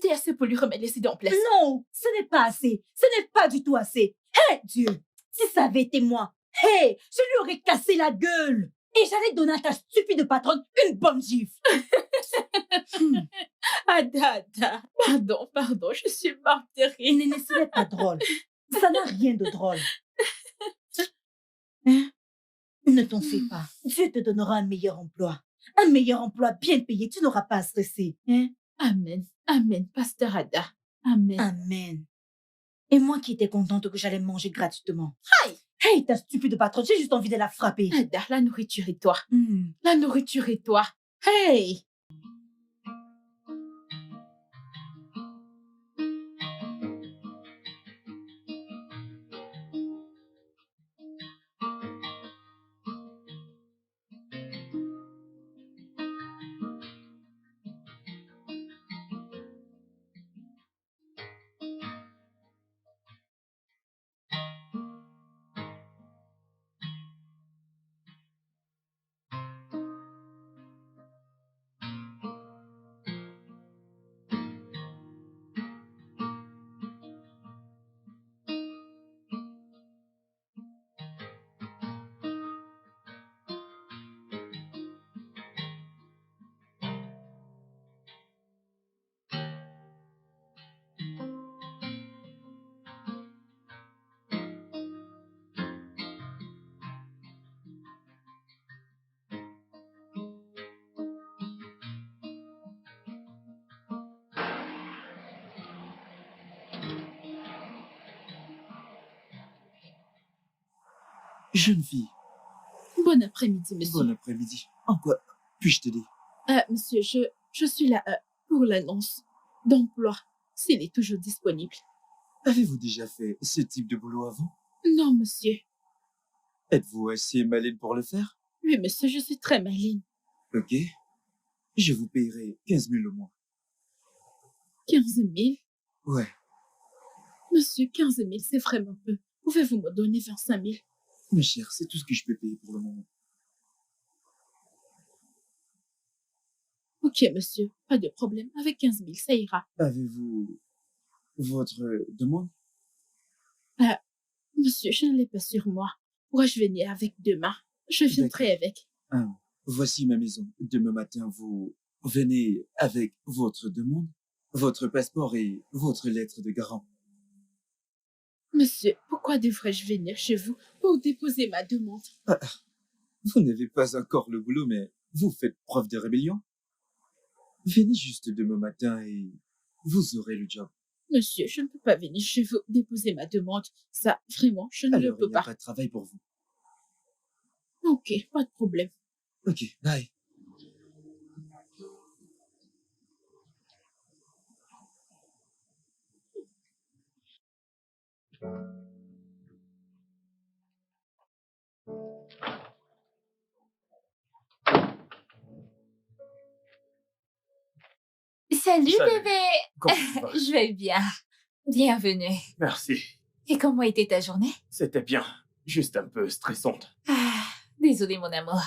T'es assez pour lui remettre les idées en place. Non, ce n'est pas assez. Ce n'est pas du tout assez. Hé, Dieu, si ça avait été moi, je lui aurais cassé la gueule. Et j'allais donner à ta stupide patronne une bonne gifle. Ada, pardon, je suis morte de rire. Ce n'est pas drôle. Ça n'a rien de drôle. Hein? Ne t'en fais pas. Dieu te donnera un meilleur emploi. Un meilleur emploi bien payé. Tu n'auras pas à stresser. Hein? Amen, pasteur Ada. Amen. Amen. Et moi qui étais contente que j'allais manger gratuitement. Aïe! Hey, ta stupide patronne, j'ai juste envie de la frapper. Ada, la nourriture et toi. La nourriture et toi. Hey! Jeune fille. Bon après-midi, monsieur. Bon après-midi. En quoi puis-je t'aider? Monsieur, je suis là pour l'annonce d'emploi, s'il est toujours disponible. Avez-vous déjà fait ce type de boulot avant? Non, monsieur. Êtes-vous assez maligne pour le faire? Oui, monsieur, je suis très maligne. Ok. Je vous payerai 15 000 au mois. 15 000? Ouais. Monsieur, 15 000, c'est vraiment peu. Pouvez-vous me donner 25 000? Mais cher, c'est tout ce que je peux payer pour le moment. Ok, monsieur, pas de problème. Avec 15 000, ça ira. Avez-vous votre demande? Monsieur, je ne l'ai pas sur moi. Pourrais-je venir avec demain? Je viendrai avec. Voici ma maison. Demain matin, vous venez avec votre demande, votre passeport et votre lettre de garant. Monsieur, pourquoi devrais-je venir chez vous pour déposer ma demande? Vous n'avez pas encore le boulot, mais vous faites preuve de rébellion. Venez juste demain matin et vous aurez le job. Monsieur, je ne peux pas venir chez vous déposer ma demande. Ça, vraiment, je ne le peux Alors, il n'y a pas. pas de travail pour vous. Ok, pas de problème. Ok, bye. Salut bébé. Comment tu vas? Je vais bien. Bienvenue. Merci. Et comment était ta journée? C'était bien. Juste un peu stressante. Désolée mon amour.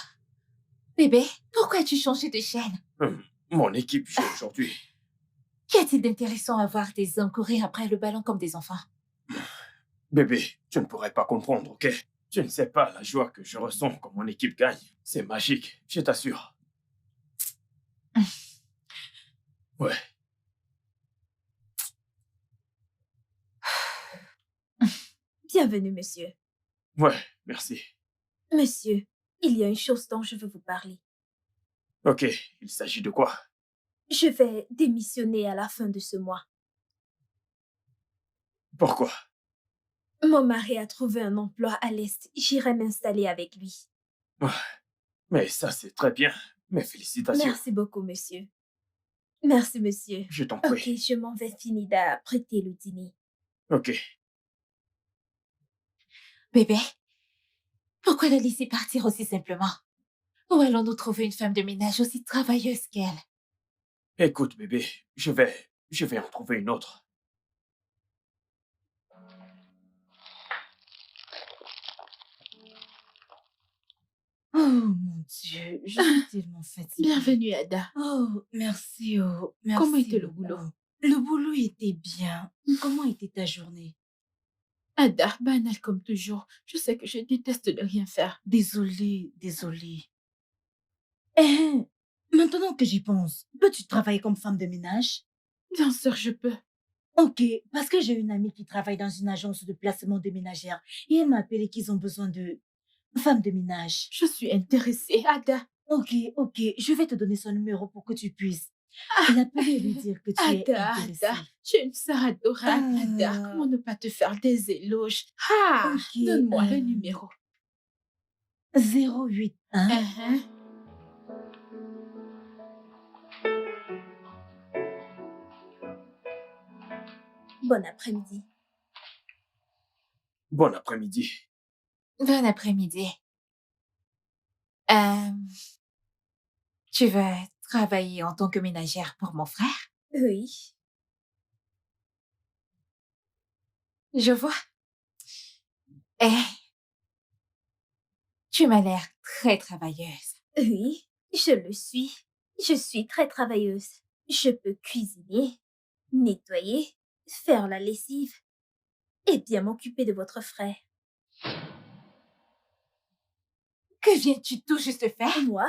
Bébé, pourquoi as-tu changé de chaîne? Mon équipe joue aujourd'hui. Qu'y a-t-il d'intéressant à voir des hommes courir après le ballon comme des enfants? Bébé, tu ne pourrais pas comprendre, ok? Tu ne sais pas la joie que je ressens quand mon équipe gagne. C'est magique, je t'assure. Ouais. Bienvenue, monsieur. Ouais, merci. Monsieur, il y a une chose dont je veux vous parler. Ok, il s'agit de quoi? Je vais démissionner à la fin de ce mois. Pourquoi? Mon mari a trouvé un emploi à l'Est. J'irai m'installer avec lui. Mais ça, c'est très bien. Mes félicitations. Merci beaucoup, monsieur. Merci, monsieur. Je t'en prie. Ok, je m'en vais finir d'apprêter le dîner. Ok. Bébé, pourquoi la laisser partir aussi simplement? Où allons-nous trouver une femme de ménage aussi travailleuse qu'elle? Écoute, bébé, je vais en trouver une autre. Oh mon Dieu, je suis tellement fatiguée. Bienvenue, Ada. Oh, merci. Comment était le boulot? Le boulot était bien. Comment était ta journée? Ada, banal comme toujours. Je sais que je déteste ne rien faire. Désolée. Eh, maintenant que j'y pense, peux-tu travailler comme femme de ménage? Bien sûr, je peux. Ok, parce que j'ai une amie qui travaille dans une agence de placement de ménagères et elle m'a appelé qu'ils ont besoin de femmes de ménage. Je suis intéressée, Ada. Ok, je vais te donner son numéro pour que tu puisses l'appeler et lui dire que tu es Ada, intéressée. Ada, tu es une sœur adorable, Ada. Comment ne pas te faire des éloges? Ah, Ok, donne-moi le numéro. 081 Uh-huh. Bon après-midi. Bon après-midi. Bon après-midi. Euh, tu vas travailler en tant que ménagère pour mon frère? Oui. Je vois. Eh, tu m'as l'air très travailleuse. Oui, je le suis. Je suis très travailleuse. Je peux cuisiner, nettoyer, faire la lessive et bien m'occuper de votre frère. Que viens-tu tout juste faire? Moi?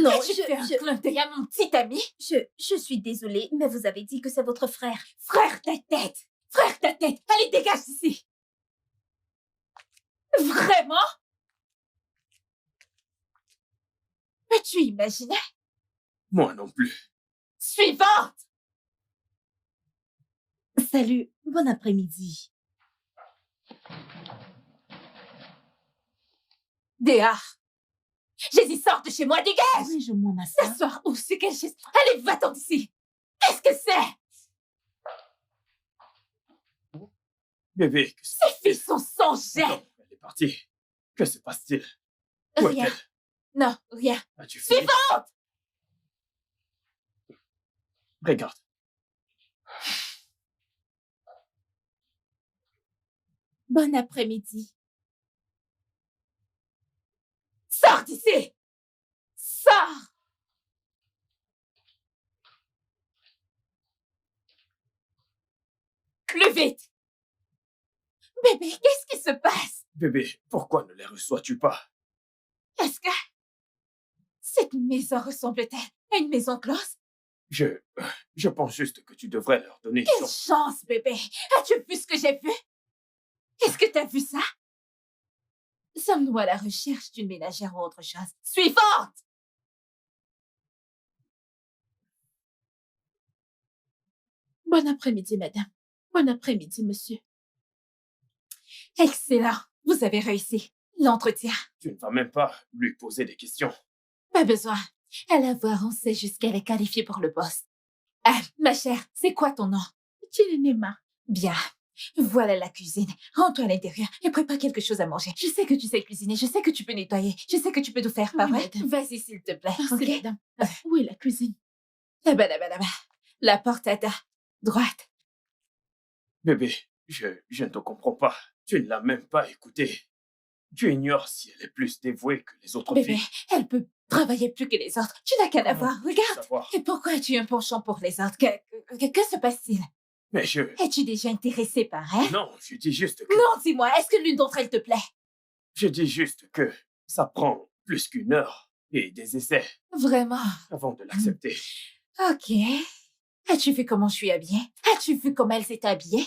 Non, As-tu fait un clin d'œil à mon petit ami? je suis désolée, mais vous avez dit que c'est votre frère. Frère ta tête! Frère ta tête! Allez, dégage d'ici! Vraiment? Peux-tu imaginer? Moi non plus. Suivante! Salut, bon après-midi. Dehors! J'ai dit sors de chez moi, dégage! Arrange-moi ma soeur. S'asseoir où? C'est quelle chaise? Allez, va-t'en d'ici! Qu'est-ce que c'est? Bébé, que se Ces filles passe-t-il? sont sans gêne! Attends, elle est partie. Que se passe-t-il? Où Rien. est-elle? Non, rien. As-tu fini? Suivante! Regarde. Bon après-midi. Sors d'ici! Sors! Plus vite! Bébé, qu'est-ce qui se passe? Bébé, pourquoi ne les reçois-tu pas? Est-ce que cette maison ressemble-t-elle à une maison close? Je pense juste que tu devrais leur donner une Quelle chance. chance, bébé! As-tu vu ce que j'ai vu? Est-ce que t'as vu ça? Sommes-nous à la recherche d'une ménagère ou autre chose? Suivante! Bon après-midi, madame. Bon après-midi, monsieur. Excellent. Vous avez réussi. L'entretien. Tu ne vas même pas lui poser des questions. Pas besoin. À la voir, on sait jusqu'elle est qualifiée pour le poste. Ah, ma chère, c'est quoi ton nom? Chilinema. Bien. Voilà la cuisine. Rends-toi à l'intérieur et prépare quelque chose à manger. Je sais que tu sais cuisiner, je sais que tu peux nettoyer, je sais que tu peux tout faire, pas Oui, vrai? madame. Vas-y, s'il te plaît, Merci, ok? madame. Où est la cuisine? Là-bas, là-bas, là-bas. La porte à ta droite. Bébé, je ne te comprends pas. Tu ne l'as même pas écoutée. Tu ignores si elle est plus dévouée que les autres Bébé, filles. elle peut travailler plus que les autres. Tu n'as qu'à la Comment voir, peux-tu regarde. savoir? Et pourquoi as-tu un penchant pour les autres? Que se passe-t-il? Mais Es-tu déjà intéressé par elle? Non, je dis juste que... Non, dis-moi, est-ce que l'une d'entre elles te plaît? Je dis juste que ça prend plus qu'une heure et des essais Vraiment? avant de l'accepter. Ok. As-tu vu comment je suis habillée? As-tu vu comment elle s'est habillée?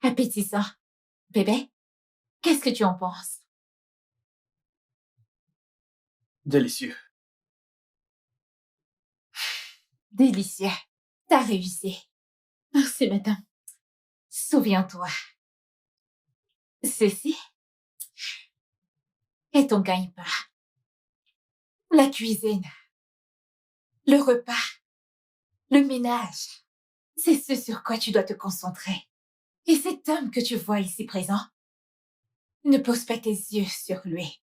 Appétissant. Bébé, qu'est-ce que tu en penses? Délicieux. Délicieux. T'as réussi. Merci, madame. Souviens-toi. Ceci est ton gagne-pain. La cuisine, le repas, le ménage, c'est ce sur quoi tu dois te concentrer. Et cet homme que tu vois ici présent, ne pose pas tes yeux sur lui.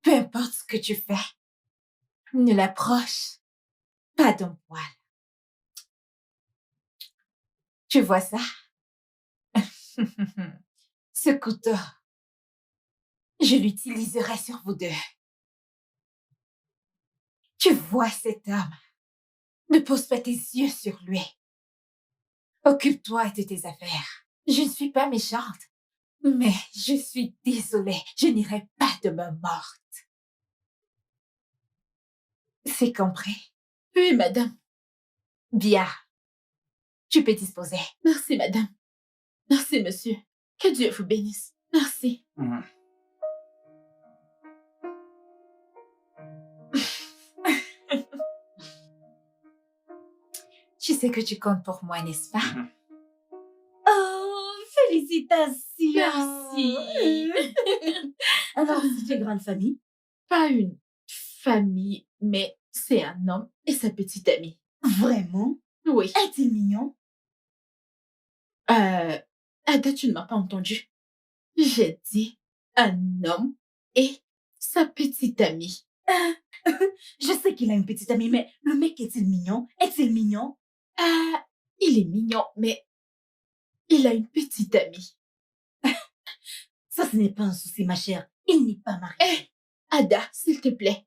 Peu importe ce que tu fais, ne l'approche pas d'un poil. Tu vois ça? Ce couteau, je l'utiliserai sur vous deux. Tu vois cet homme? Ne pose pas tes yeux sur lui. Occupe-toi de tes affaires. Je ne suis pas méchante, mais je suis désolée. Je n'irai pas de main morte. C'est compris? Oui, madame. Bien. Tu peux disposer. Merci, madame. Merci, monsieur. Que Dieu vous bénisse. Merci. Tu sais que tu comptes pour moi, n'est-ce pas? Oh, félicitations! Merci. Alors, c'est une grande famille? Pas une famille, mais c'est un homme et sa petite amie. Vraiment? Oui. Est-il mignon? Ada, tu ne m'as pas entendu. J'ai dit un homme et sa petite amie. Je sais qu'il a une petite amie, mais le mec est-il mignon? Est-il mignon? Il est mignon, mais il a une petite amie. Ça, ce n'est pas un souci, ma chère. Il n'est pas marié. Eh, Ada, s'il te plaît.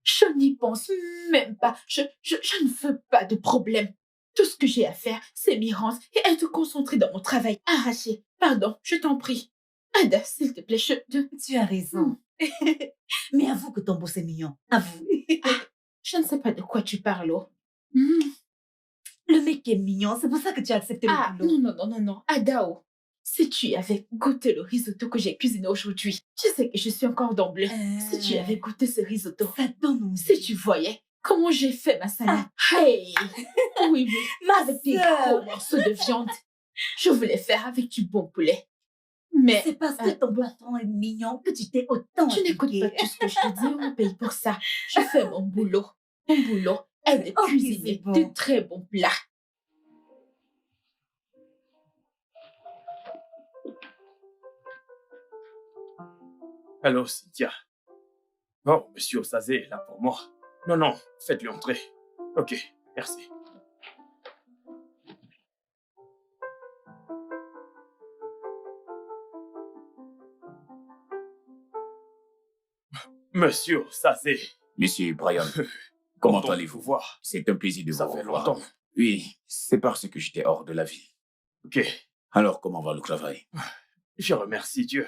Je n'y pense même pas. Je ne veux pas de problème. Tout ce que j'ai à faire, c'est m'y rendre et être concentrée dans mon travail. Arraché. Pardon, je t'en prie. Ada, s'il te plaît, Tu as raison. Mais avoue que ton beau c'est mignon. Avoue. je ne sais pas de quoi tu parles. Oh. Le mec est mignon, c'est pour ça que tu as accepté le boulot. Non. Adao, si tu avais goûté le risotto que j'ai cuisiné aujourd'hui, tu sais que je suis encore dans bleu. Si tu avais goûté ce risotto, Ça donne envie. si tu voyais comment j'ai fait ma salade. Hey! Oui, Ma avec des sœur. gros morceaux de viande. Je voulais faire avec du bon poulet. Mais C'est parce que ton patron est mignon que tu t'es autant tu n'écoutes pas appliquée. tout ce que je te dis, on me paye pour ça. Je fais mon boulot. Mon boulot est de Ok, cuisiner c'est bon. de très bons plats. Allô, Cynthia. Oh, monsieur Osazé est là pour moi. Non, faites-lui entrer. Ok, merci. Monsieur Osazé. Monsieur Brian, comment content de allez-vous? vous voir. C'est un plaisir de Ça vous fait revoir. longtemps. Oui, c'est parce que j'étais hors de la ville. Ok, Alors, comment va le travail? je remercie Dieu.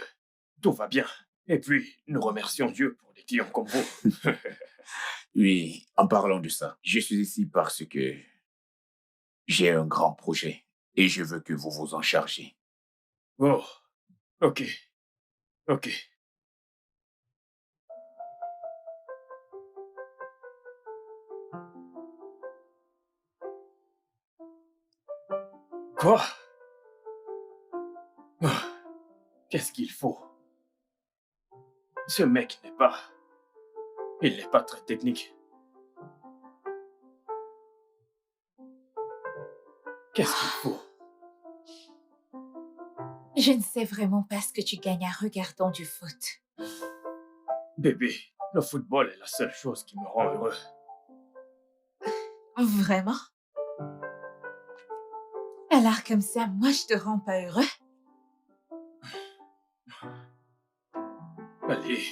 Tout va bien. Et puis, nous remercions Dieu pour des clients comme vous. Oui, en parlant de ça, je suis ici parce que j'ai un grand projet et je veux que vous vous en chargez. Oh, ok. Quoi? Ah, qu'est-ce qu'il faut? Ce mec il n'est pas très technique. Qu'est-ce qu'il faut? Je ne sais vraiment pas ce que tu gagnes en regardant du foot. Bébé, le football est la seule chose qui me rend heureux. Vraiment? Alors comme ça, moi je te rends pas heureux? Allez,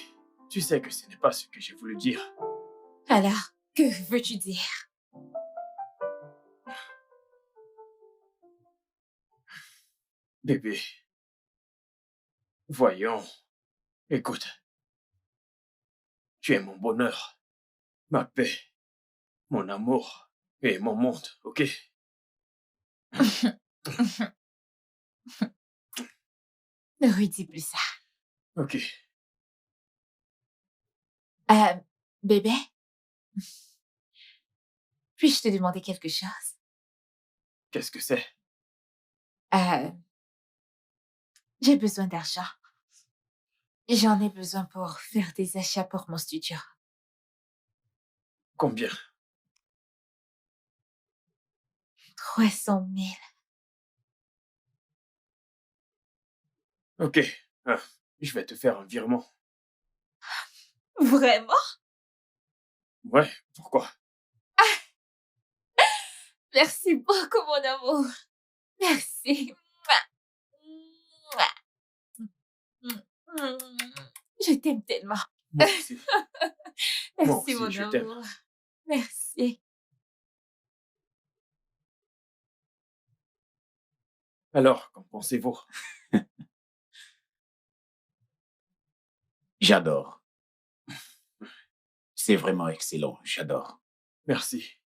tu sais que ce n'est pas ce que j'ai voulu dire. Alors, que veux-tu dire? Bébé, voyons, écoute, tu es mon bonheur, ma paix, mon amour et mon monde, ok? Ne redis plus ça. Ok. Bébé? Puis-je te demander quelque chose? Qu'est-ce que c'est? J'ai besoin d'argent. J'en ai besoin pour faire des achats pour mon studio. Combien? 300 000. Ok. Ah, je vais te faire un virement. Vraiment? Ouais, pourquoi? Merci beaucoup, mon amour. Merci. Je t'aime tellement. Moi aussi. Merci, aussi, mon je t'aime. amour. Merci. Alors, qu'en pensez-vous? J'adore. C'est vraiment excellent, j'adore. Merci.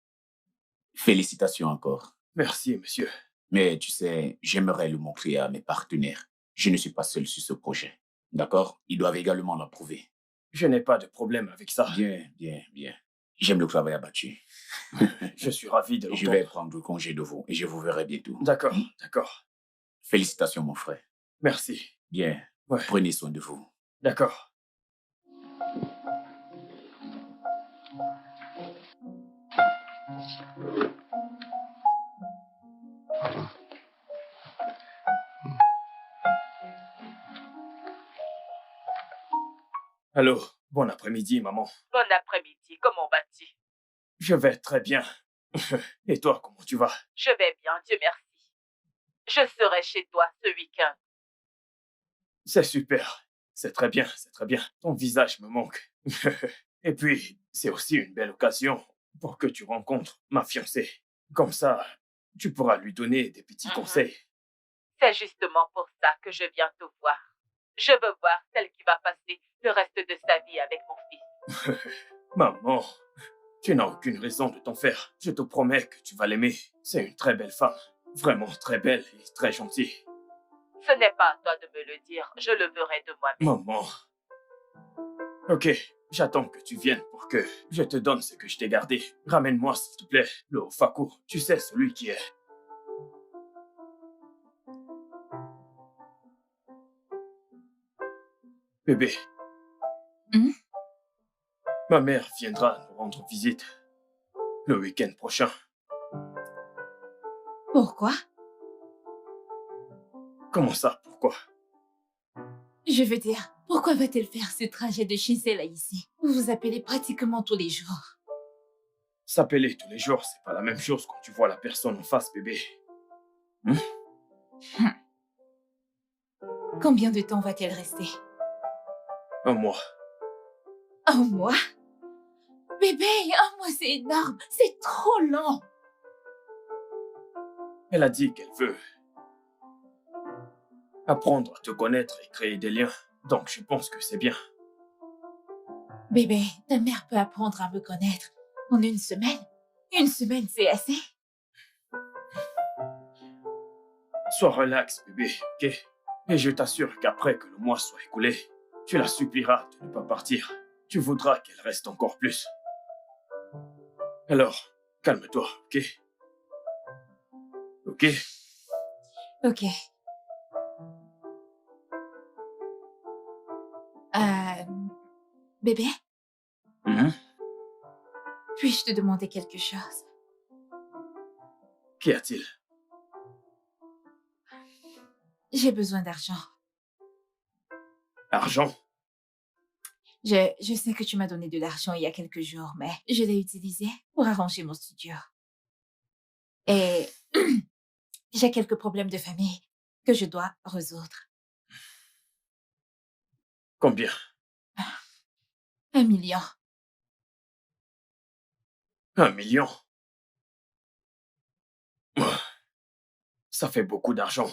Félicitations encore. Merci, monsieur. Mais tu sais, j'aimerais le montrer à mes partenaires. Je ne suis pas seul sur ce projet. D'accord? Ils doivent également l'approuver. Je n'ai pas de problème avec ça. Bien, bien, bien. J'aime le travail abattu. Je suis ravi de Je vais l'entendre. prendre congé de vous et je vous verrai bientôt. D'accord, d'accord. Félicitations, mon frère. Merci. Bien. Ouais. Prenez soin de vous. D'accord. Allô, bon après-midi, maman. Bon après-midi, comment vas-tu? Je vais très bien. Et toi, comment tu vas? Je vais bien, Dieu merci. Je serai chez toi ce week-end. C'est super. C'est très bien, c'est très bien. Ton visage me manque. Et puis, c'est aussi une belle occasion pour que tu rencontres ma fiancée. Comme ça, tu pourras lui donner des petits conseils. C'est justement pour ça que je viens te voir. Je veux voir celle qui va passer le reste de sa vie avec mon fils. Maman, tu n'as aucune raison de t'en faire. Je te promets que tu vas l'aimer. C'est une très belle femme. Vraiment très belle et très gentille. Ce n'est pas à toi de me le dire, je le verrai de moi-même. Maman. Ok, j'attends que tu viennes pour que je te donne ce que je t'ai gardé. Ramène-moi, s'il te plaît, le Ofaku. Tu sais, celui qui est... Bébé. Ma mère viendra nous rendre visite le week-end prochain. Pourquoi? Comment ça, pourquoi? Je veux dire, pourquoi va-t-elle faire ce trajet de chez elle à ici? Vous vous appelez pratiquement tous les jours. S'appeler tous les jours, c'est pas la même chose quand tu vois la personne en face, bébé. Combien de temps va-t-elle rester? Un mois. Un mois? Bébé, un mois c'est énorme, c'est trop long. Elle a dit qu'elle veut apprendre à te connaître et créer des liens. Donc je pense que c'est bien. Bébé, ta mère peut apprendre à me connaître en une semaine. Une semaine, c'est assez. Sois relax, bébé, ok? Et je t'assure qu'après que le mois soit écoulé, tu la supplieras de ne pas partir. Tu voudras qu'elle reste encore plus. Alors, calme-toi, ok? Ok? Ok. Bébé, puis-je te demander quelque chose? Qu'y a-t-il? J'ai besoin d'argent. Argent? Je sais que tu m'as donné de l'argent il y a quelques jours, mais je l'ai utilisé pour arranger mon studio. Et j'ai quelques problèmes de famille que je dois résoudre. Combien? 1 million. 1 million? Ça fait beaucoup d'argent.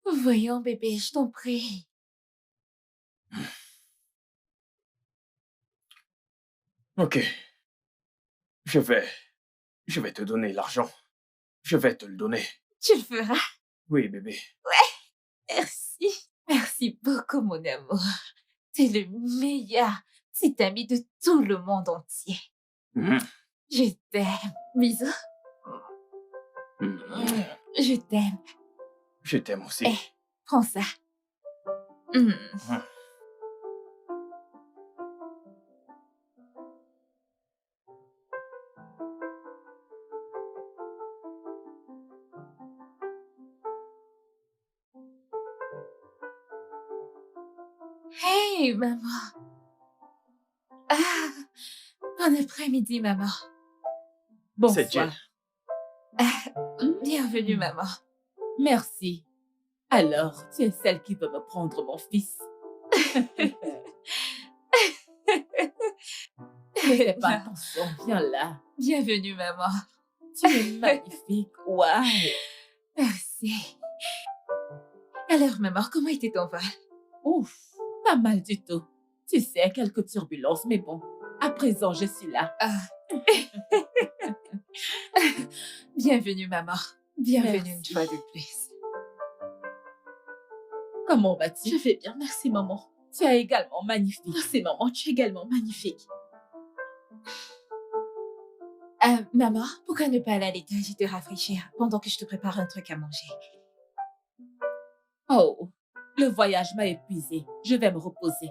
Voyons, bébé, je t'en prie. Ok. Je vais te donner l'argent. Je vais te le donner. Tu le feras? Oui, bébé. Merci. Merci beaucoup, mon amour. T'es le meilleur petit ami de tout le monde entier. Je t'aime. Bisous. Je t'aime. Je t'aime aussi. Eh, prends ça. Hey, maman. Ah, bon après-midi, maman. C'est Jill. Bonsoir. Bienvenue, maman. Merci. Alors, tu es celle qui veut me prendre mon fils. Ne fais pas attention, viens là. Bienvenue, maman. Tu es magnifique, waouh. Merci. Alors, maman, comment était ton vol? Ouf, pas mal du tout. Tu sais, quelques turbulences, mais bon, à présent, je suis là. Bienvenue, maman. Bienvenue Merci. une fois de plus. Comment vas-tu? Je vais bien, merci maman. Tu es également magnifique. Merci maman, tu es également magnifique. Maman, pourquoi ne pas aller à l'étage et te rafraîchir pendant que je te prépare un truc à manger? Oh, le voyage m'a épuisée. Je vais me reposer.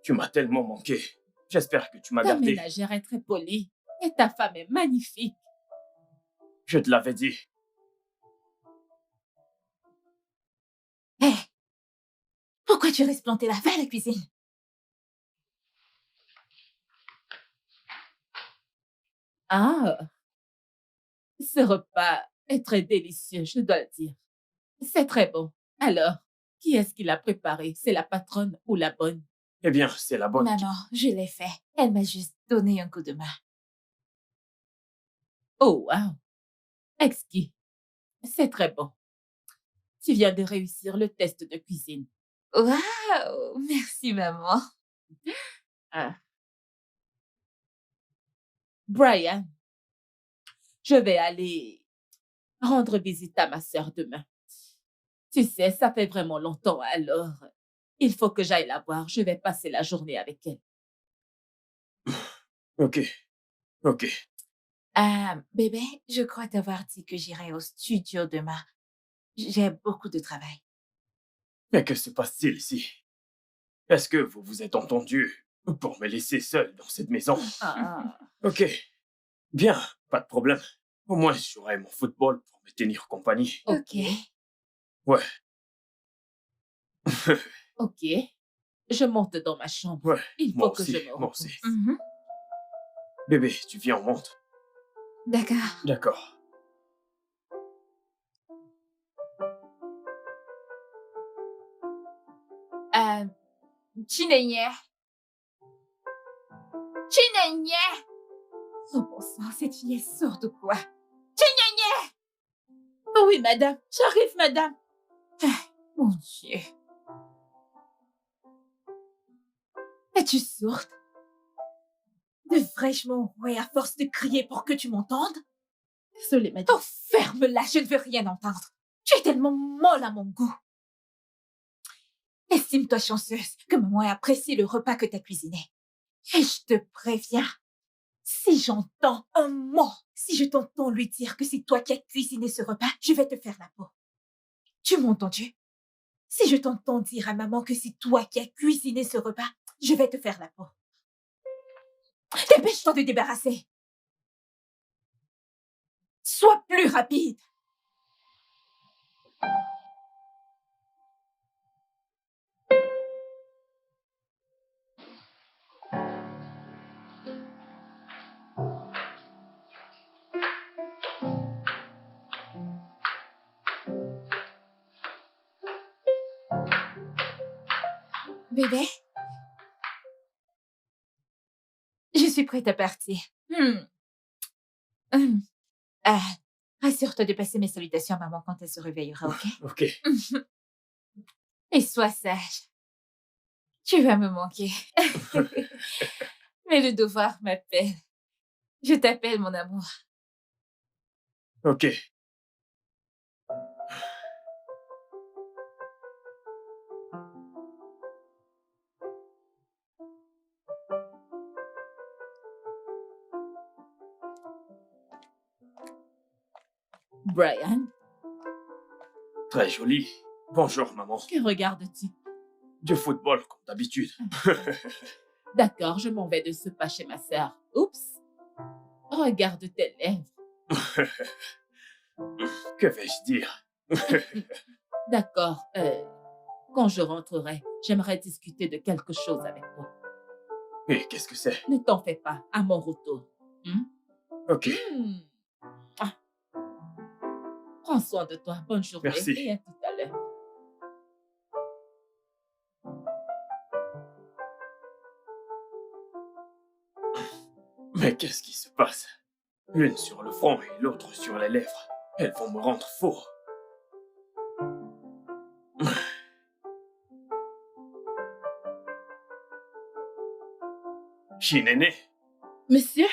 Tu m'as tellement manqué. J'espère que tu m'as Ta gardé. ménagère est très polie et ta femme est magnifique. Je te l'avais dit. Hé! Pourquoi tu restes planté là? Va à la cuisine. Ah, ce repas est très délicieux, je dois le dire. C'est très bon. Alors, qui est-ce qui l'a préparé? C'est la patronne ou la bonne? Eh bien, c'est la bonne. Maman, je l'ai fait. Elle m'a juste donné un coup de main. Oh, wow. Exquis. C'est très bon. Tu viens de réussir le test de cuisine. Waouh! Merci, maman. Ah. Brian, je vais aller rendre visite à ma sœur demain. Tu sais, ça fait vraiment longtemps, alors il faut que j'aille la voir. Je vais passer la journée avec elle. Ok. Ok. Bébé, je crois t'avoir dit que j'irai au studio demain. J'ai beaucoup de travail. Mais que se passe-t-il ici? Est-ce que vous vous êtes entendu pour me laisser seul dans cette maison? Ah. Ok. Bien, pas de problème. Au moins, j'aurai mon football pour me tenir compagnie. Ok. Ouais. Ok. Je monte dans ma chambre. Ouais, Il faut moi que aussi, je me moi repose. aussi. Mhm. Bébé, tu viens, on monte. D'accord. D'accord. Chinenye. Chinenye. Oh bon sang, cette fille est sourde ou quoi? Oh oui, madame. J'arrive, madame. Mon Dieu. Es-tu sourde? Devrais-je m'enrouer à force de crier pour que tu m'entendes? Désolée, madame. Oh, ferme-la, je ne veux rien entendre. Tu es tellement molle à mon goût. Estime-toi chanceuse que maman ait apprécié le repas que t'as cuisiné. Et je te préviens, si j'entends un mot, si je t'entends lui dire que c'est toi qui as cuisiné ce repas, je vais te faire la peau. Tu m'as entendu? Si je t'entends dire à maman que c'est toi qui as cuisiné ce repas, je vais te faire la peau. Dépêche-toi de te débarrasser. Sois plus rapide. Bébé, je suis prête à partir. Rassure-toi de passer mes salutations à maman quand elle se réveillera, ok? Ok. Et sois sage. Tu vas me manquer. Mais le devoir m'appelle. Je t'appelle, mon amour. Ok. Brian, Très joli. Bonjour, maman. que regardes-tu? Du football, comme d'habitude. D'accord, je m'en vais de ce pas chez ma sœur. Oups. Oh, Regarde tes lèvres. Que vais-je dire? D'accord. Quand je rentrerai, j'aimerais discuter de quelque chose avec toi. Et qu'est-ce que c'est? Ne t'en fais pas, à mon retour. Hmm? Ok, Hmm. Ah, prends soin de toi. Bonne journée. Merci. Et à tout à l'heure. mais qu'est-ce qui se passe? L'une sur le front et l'autre sur les lèvres. Elles vont me rendre fou. Chinene, Monsieur?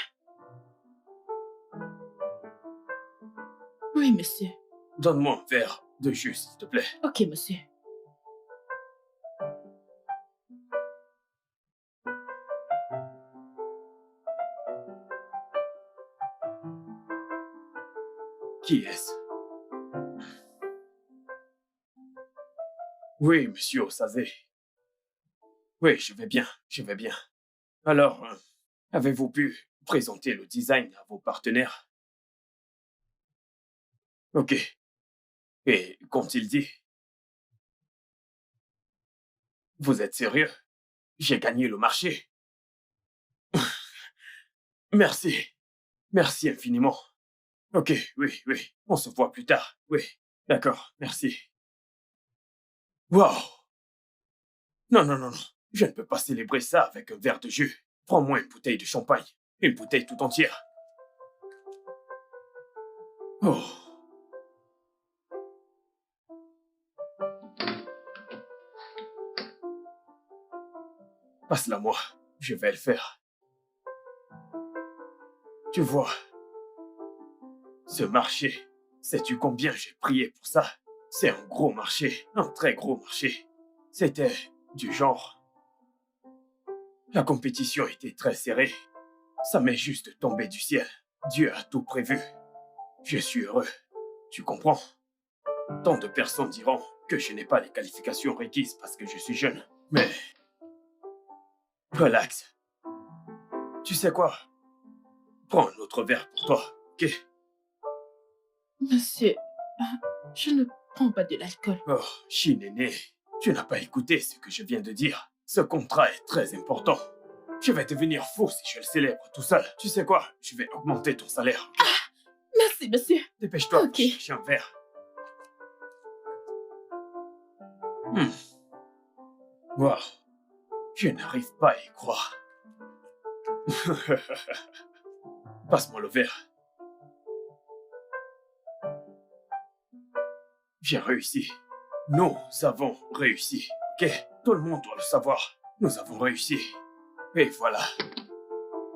Oui, monsieur. donne-moi un verre de jus, s'il te plaît. Ok, monsieur. Qui est-ce? Oui, monsieur Osazé. Oui, je vais bien, je vais bien. Alors, avez-vous pu présenter le design à vos partenaires? Ok. Et qu'ont-ils dit? Vous êtes sérieux? J'ai gagné le marché. Merci. Merci infiniment. Ok, oui, oui. On se voit plus tard. Oui, d'accord, merci. Wow! Non, non, non, non. Je ne peux pas célébrer ça avec un verre de jus. Prends-moi une bouteille de champagne. Une bouteille tout entière. Oh. Passe-la moi. Je vais le faire. Tu vois, ce marché, sais-tu combien j'ai prié pour ça? C'est un gros marché, un très gros marché. C'était du genre... La compétition était très serrée. Ça m'est juste tombé du ciel. Dieu a tout prévu. Je suis heureux. Tu comprends? Tant de personnes diront que je n'ai pas les qualifications requises parce que je suis jeune. Mais... relax. Tu sais quoi? Prends un autre verre pour toi, ok? Monsieur, je ne prends pas de l'alcool. Oh, Shinene, tu n'as pas écouté ce que je viens de dire. Ce contrat est très important. Je vais devenir fou si je le célèbre tout seul. Tu sais quoi? Je vais augmenter ton salaire. Merci, monsieur. Dépêche-toi, Ok. chercher un verre. Wow, je n'arrive pas à y croire. Passe-moi le verre. J'ai réussi. Nous avons réussi, ok? Tout le monde doit le savoir. Nous avons réussi. Et voilà.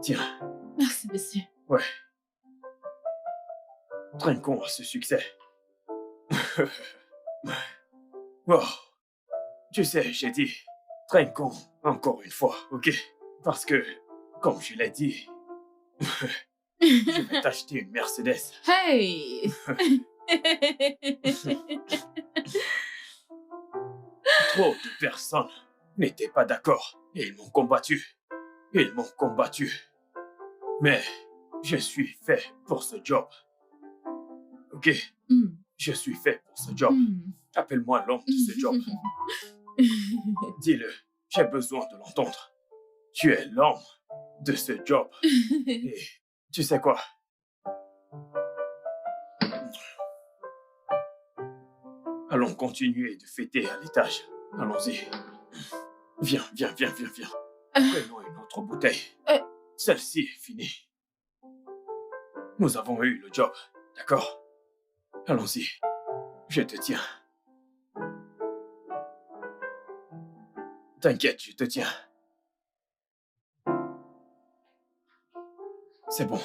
Tiens, Merci, monsieur. ouais. Trinquons à ce succès. Wow. Tu sais, j'ai dit, trinquons encore une fois, ok? Parce que, comme je l'ai dit, je vais t'acheter une Mercedes. Hey! Trop de personnes n'étaient pas d'accord et ils m'ont combattu. Ils m'ont combattu. Mais je suis fait pour ce job. Ok? Hmm. Je suis fait pour ce job. Hmm. Appelle-moi l'homme de ce job. Dis-le, j'ai besoin de l'entendre. Tu es l'homme de ce job. Et tu sais quoi? Allons continuer de fêter à l'étage. Allons-y. Viens, viens, viens, viens, viens. Prenons une autre bouteille. Celle-ci est finie. Nous avons eu le job, d'accord? Allons-y. Je te tiens. T'inquiète, je te tiens. C'est bon.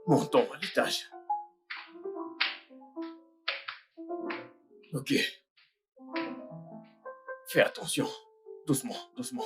Montons à l'étage. Ok. Fais attention. Doucement, doucement.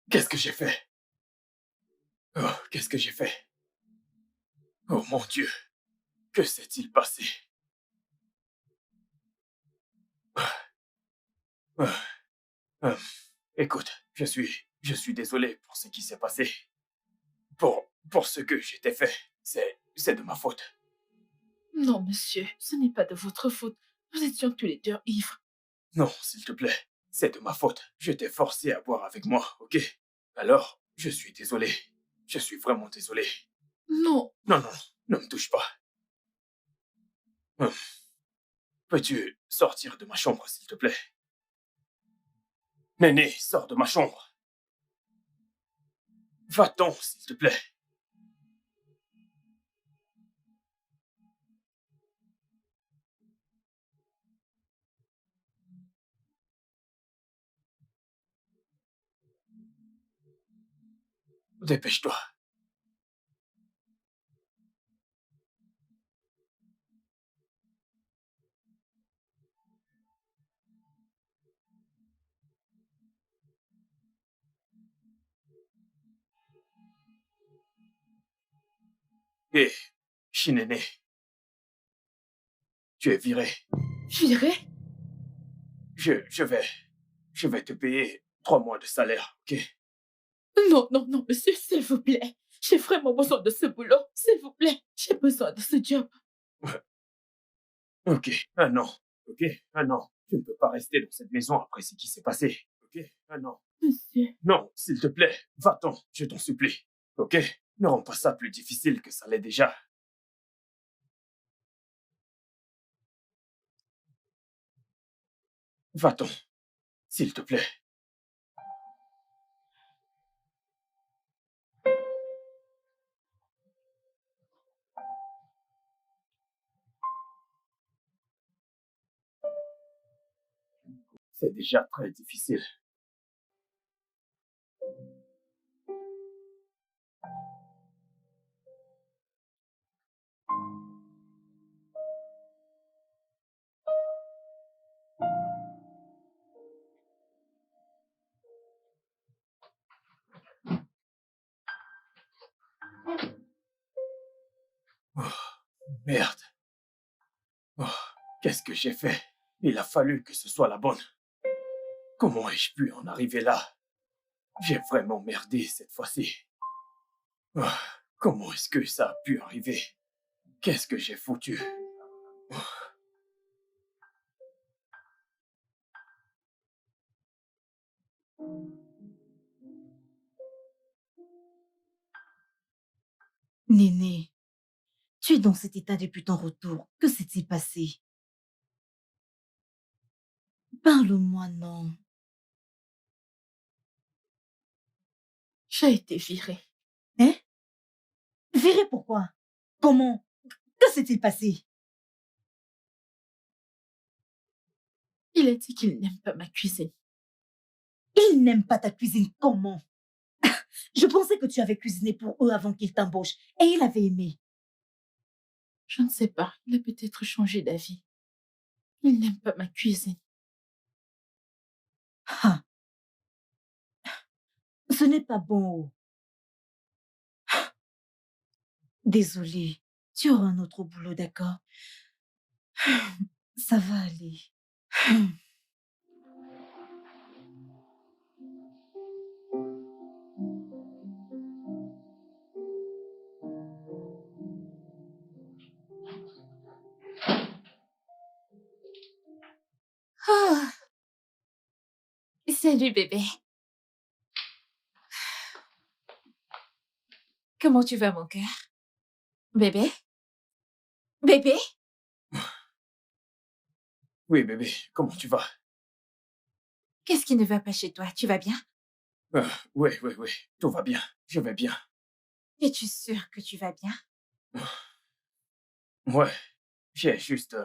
Qu'est-ce que j'ai fait? Oh, qu'est-ce que j'ai fait? Oh mon Dieu, que s'est-il passé? Euh, euh, Écoute, je suis désolé pour ce qui s'est passé. Pour ce que j'ai fait. C'est de ma faute. Non, monsieur, ce n'est pas de votre faute. Nous étions tous les deux ivres. Non, s'il te plaît, c'est de ma faute. Je t'ai forcé à boire avec moi, ok? Alors, je suis désolé. Je suis vraiment désolé. Non, Non, non, ne me touche pas. Hum. Peux-tu sortir de ma chambre, s'il te plaît? Néné, sors de ma chambre. Va-t'en, s'il te plaît. Dépêche-toi. Hé, Chinéné, tu es viré. viré? Je vais te payer 3 mois de salaire, ok? Non, non, non, monsieur, s'il vous plaît. J'ai vraiment besoin de ce boulot. S'il vous plaît, j'ai besoin de ce job. Ok, un an, ok? Un an. Tu ne peux pas rester dans cette maison après ce qui s'est passé, ok? Un an. Monsieur, Non, s'il te plaît, va-t'en, je t'en supplie, ok? Ne rends pas ça plus difficile que ça l'est déjà. Va-t'en, s'il te plaît. C'est déjà très difficile. Oh, merde. Oh, qu'est-ce que j'ai fait? Il a fallu que ce soit la bonne. Comment ai-je pu en arriver là? J'ai vraiment merdé cette fois-ci. Oh, comment est-ce que ça a pu arriver? Qu'est-ce que j'ai foutu? Néné, tu es dans cet état depuis ton retour. Que s'est-il passé? Parle-moi, non. j'ai été virée. Hein? Viré pourquoi? Comment? Que s'est-il passé? Il a dit qu'il n'aime pas ma cuisine. Il n'aime pas ta cuisine. Comment? Je pensais que tu avais cuisiné pour eux avant qu'ils t'embauchent et il avait aimé. Je ne sais pas, il a peut-être changé d'avis. Il n'aime pas ma cuisine. Ah, ce n'est pas bon. Désolée, tu auras un autre boulot, d'accord? Ça va aller. Oh, salut bébé. Comment tu vas, mon cœur? Bébé? Bébé? Oui, bébé, comment tu vas? Qu'est-ce qui ne va pas chez toi? Tu vas bien? Oui, oui, oui, tout va bien. Je vais bien. Es-tu sûr que tu vas bien? Ouais, j'ai juste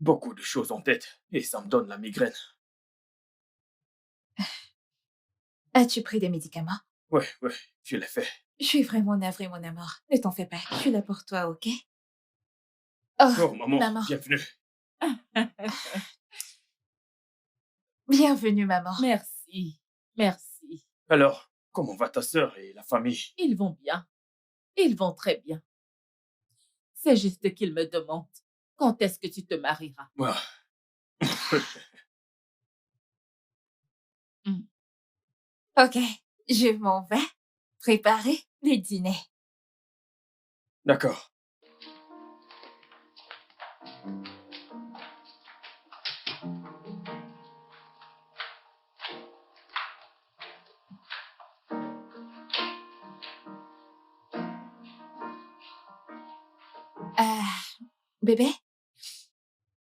beaucoup de choses en tête et ça me donne la migraine. As-tu pris des médicaments? Ouais, ouais, je l'ai fait. Je suis vraiment navrée, mon amour. Ne t'en fais pas. Je suis là pour toi, ok? Oh, Oh, maman, maman. bienvenue. Bienvenue, maman. Merci, merci. Alors, comment va ta sœur et la famille? Ils vont bien. Ils vont très bien. C'est juste qu'ils me demandent quand est-ce que tu te marieras. Ah, Hmm. Ok, je m'en vais préparer le dîner. D'accord. Bébé,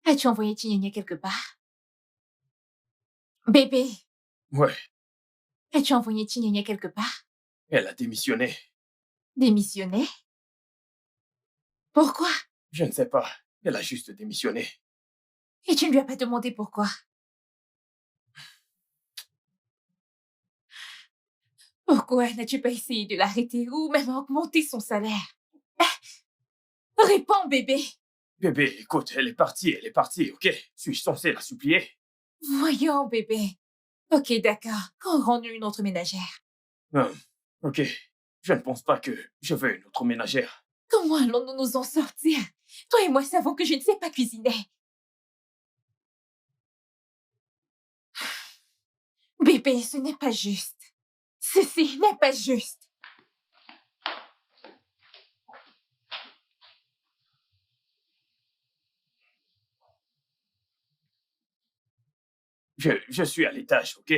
as-tu envoyé Tignagna quelque part? Bébé, Ouais, as-tu envoyé Tignagna quelque part? elle a démissionné. Démissionné? Pourquoi? Je ne sais pas. Elle a juste démissionné. Et tu ne lui as pas demandé pourquoi? Pourquoi n'as-tu pas essayé de l'arrêter ou même augmenter son salaire? Réponds, bébé. Bébé, écoute, elle est partie, ok? Suis-je censé la supplier? Voyons, bébé. Ok, d'accord. Rends-nous une autre ménagère. Ok. Je ne pense pas que je veux une autre ménagère. Comment allons-nous nous en sortir? Toi et moi savons que je ne sais pas cuisiner. Bébé, ce n'est pas juste. Ceci n'est pas juste. Je suis à l'étage, ok?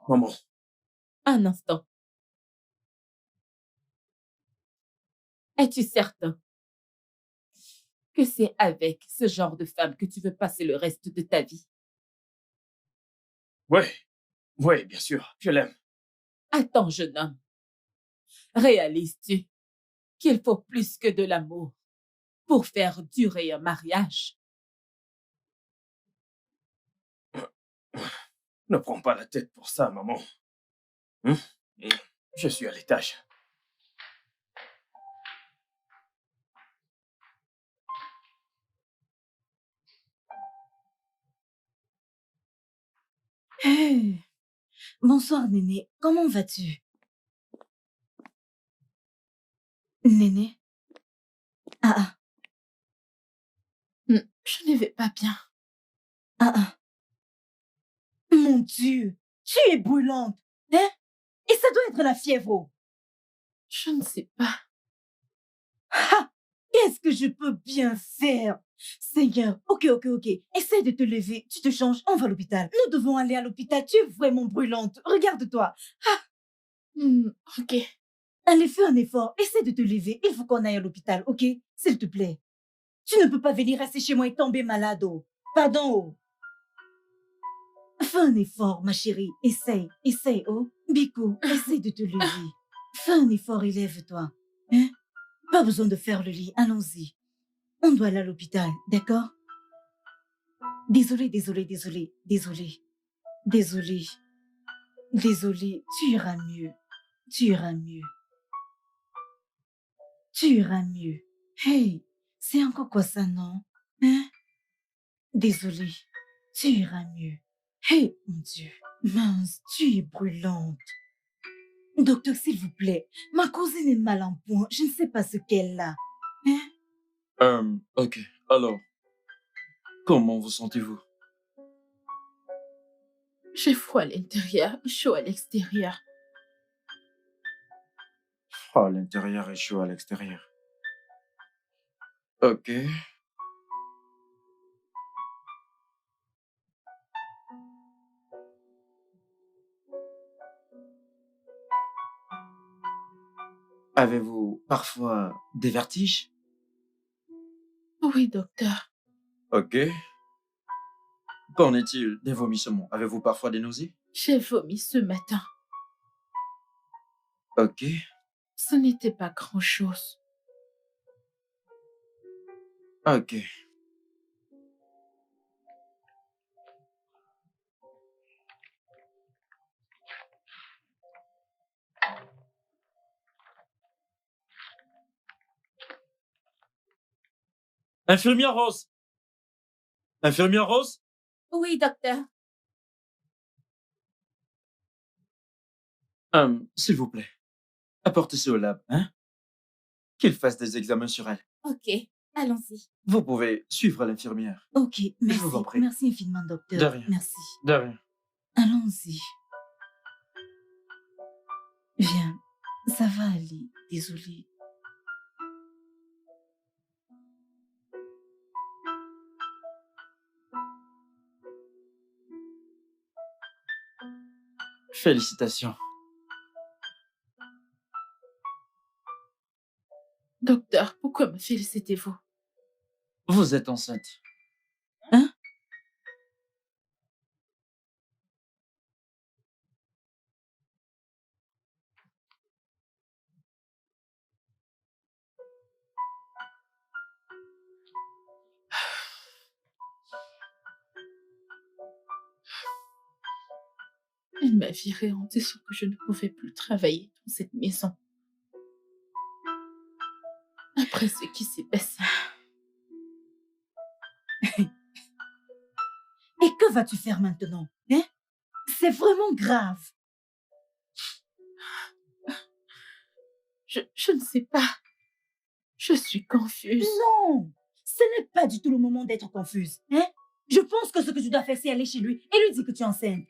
Maman, Un instant. Es-tu certain que c'est avec ce genre de femme que tu veux passer le reste de ta vie? ouais, ouais, bien sûr, je l'aime. Attends, jeune homme. Réalises-tu qu'il faut plus que de l'amour pour faire durer un mariage? Ne prends pas la tête pour ça, maman. Hum? Je suis à l'étage. Hey, bonsoir, Néné. Comment vas-tu? Néné? Ah, ah, Je ne vais pas bien. ah, ah. Mon Dieu, tu es brûlante, hein? Et ça doit être la fièvre. Oh. Je ne sais pas. Ah, qu'est-ce que je peux bien faire? Seigneur, ok, ok, ok. Essaie de te lever, tu te changes, on va à l'hôpital. Nous devons aller à l'hôpital, tu es vraiment brûlante. Regarde-toi. Ok. Allez, fais un effort, essaie de te lever. Il faut qu'on aille à l'hôpital, ok? S'il te plaît. Tu ne peux pas venir rester chez moi et tomber malade. Oh. Pardon. Oh. Fais un effort, ma chérie. Essaye, essaye, oh. Biko, essaie de te lever. Fais un effort et lève-toi. Hein? Pas besoin de faire le lit, allons-y. On doit aller à l'hôpital, d'accord? Désolée, désolée, désolée, désolée, désolée, désolée. Tu iras mieux. Tu iras mieux. Tu iras mieux. Hey, c'est encore quoi ça, non? Hein? Désolée. Tu iras mieux. Hey, mon Dieu. Mince, tu es brûlante. Docteur, s'il vous plaît, ma cousine est mal en point. Je ne sais pas ce qu'elle a. Hein? Ok. Alors, comment vous sentez-vous? J'ai froid à l'intérieur, chaud à l'extérieur. Froid à l'intérieur et chaud à l'extérieur. Ok. Avez-vous parfois des vertiges? Oui, docteur. Ok. Qu'en est-il des vomissements? Avez-vous parfois des nausées? J'ai vomi ce matin. Ok. Ce n'était pas grand-chose. Ok. Infirmière Rose! Infirmière Rose? Oui, docteur. S'il vous plaît, apportez ça au lab, hein? Qu'il fasse des examens sur elle. Ok, allons-y. Vous pouvez suivre l'infirmière. Ok, merci. vous en prie. Merci infiniment, docteur. De rien. Merci. De rien. Allons-y. Viens, ça va aller. Désolée. Félicitations. Docteur, pourquoi me félicitez-vous? Vous êtes enceinte. Hein? Elle m'a virée en disant que je ne pouvais plus travailler dans cette maison. Après ce qui s'est passé. Et que vas-tu faire maintenant? Hein? C'est vraiment grave. Je ne sais pas. Je suis confuse. Non, ce n'est pas du tout le moment d'être confuse. Hein? Je pense que ce que tu dois faire, c'est aller chez lui et lui dire que tu es enceinte.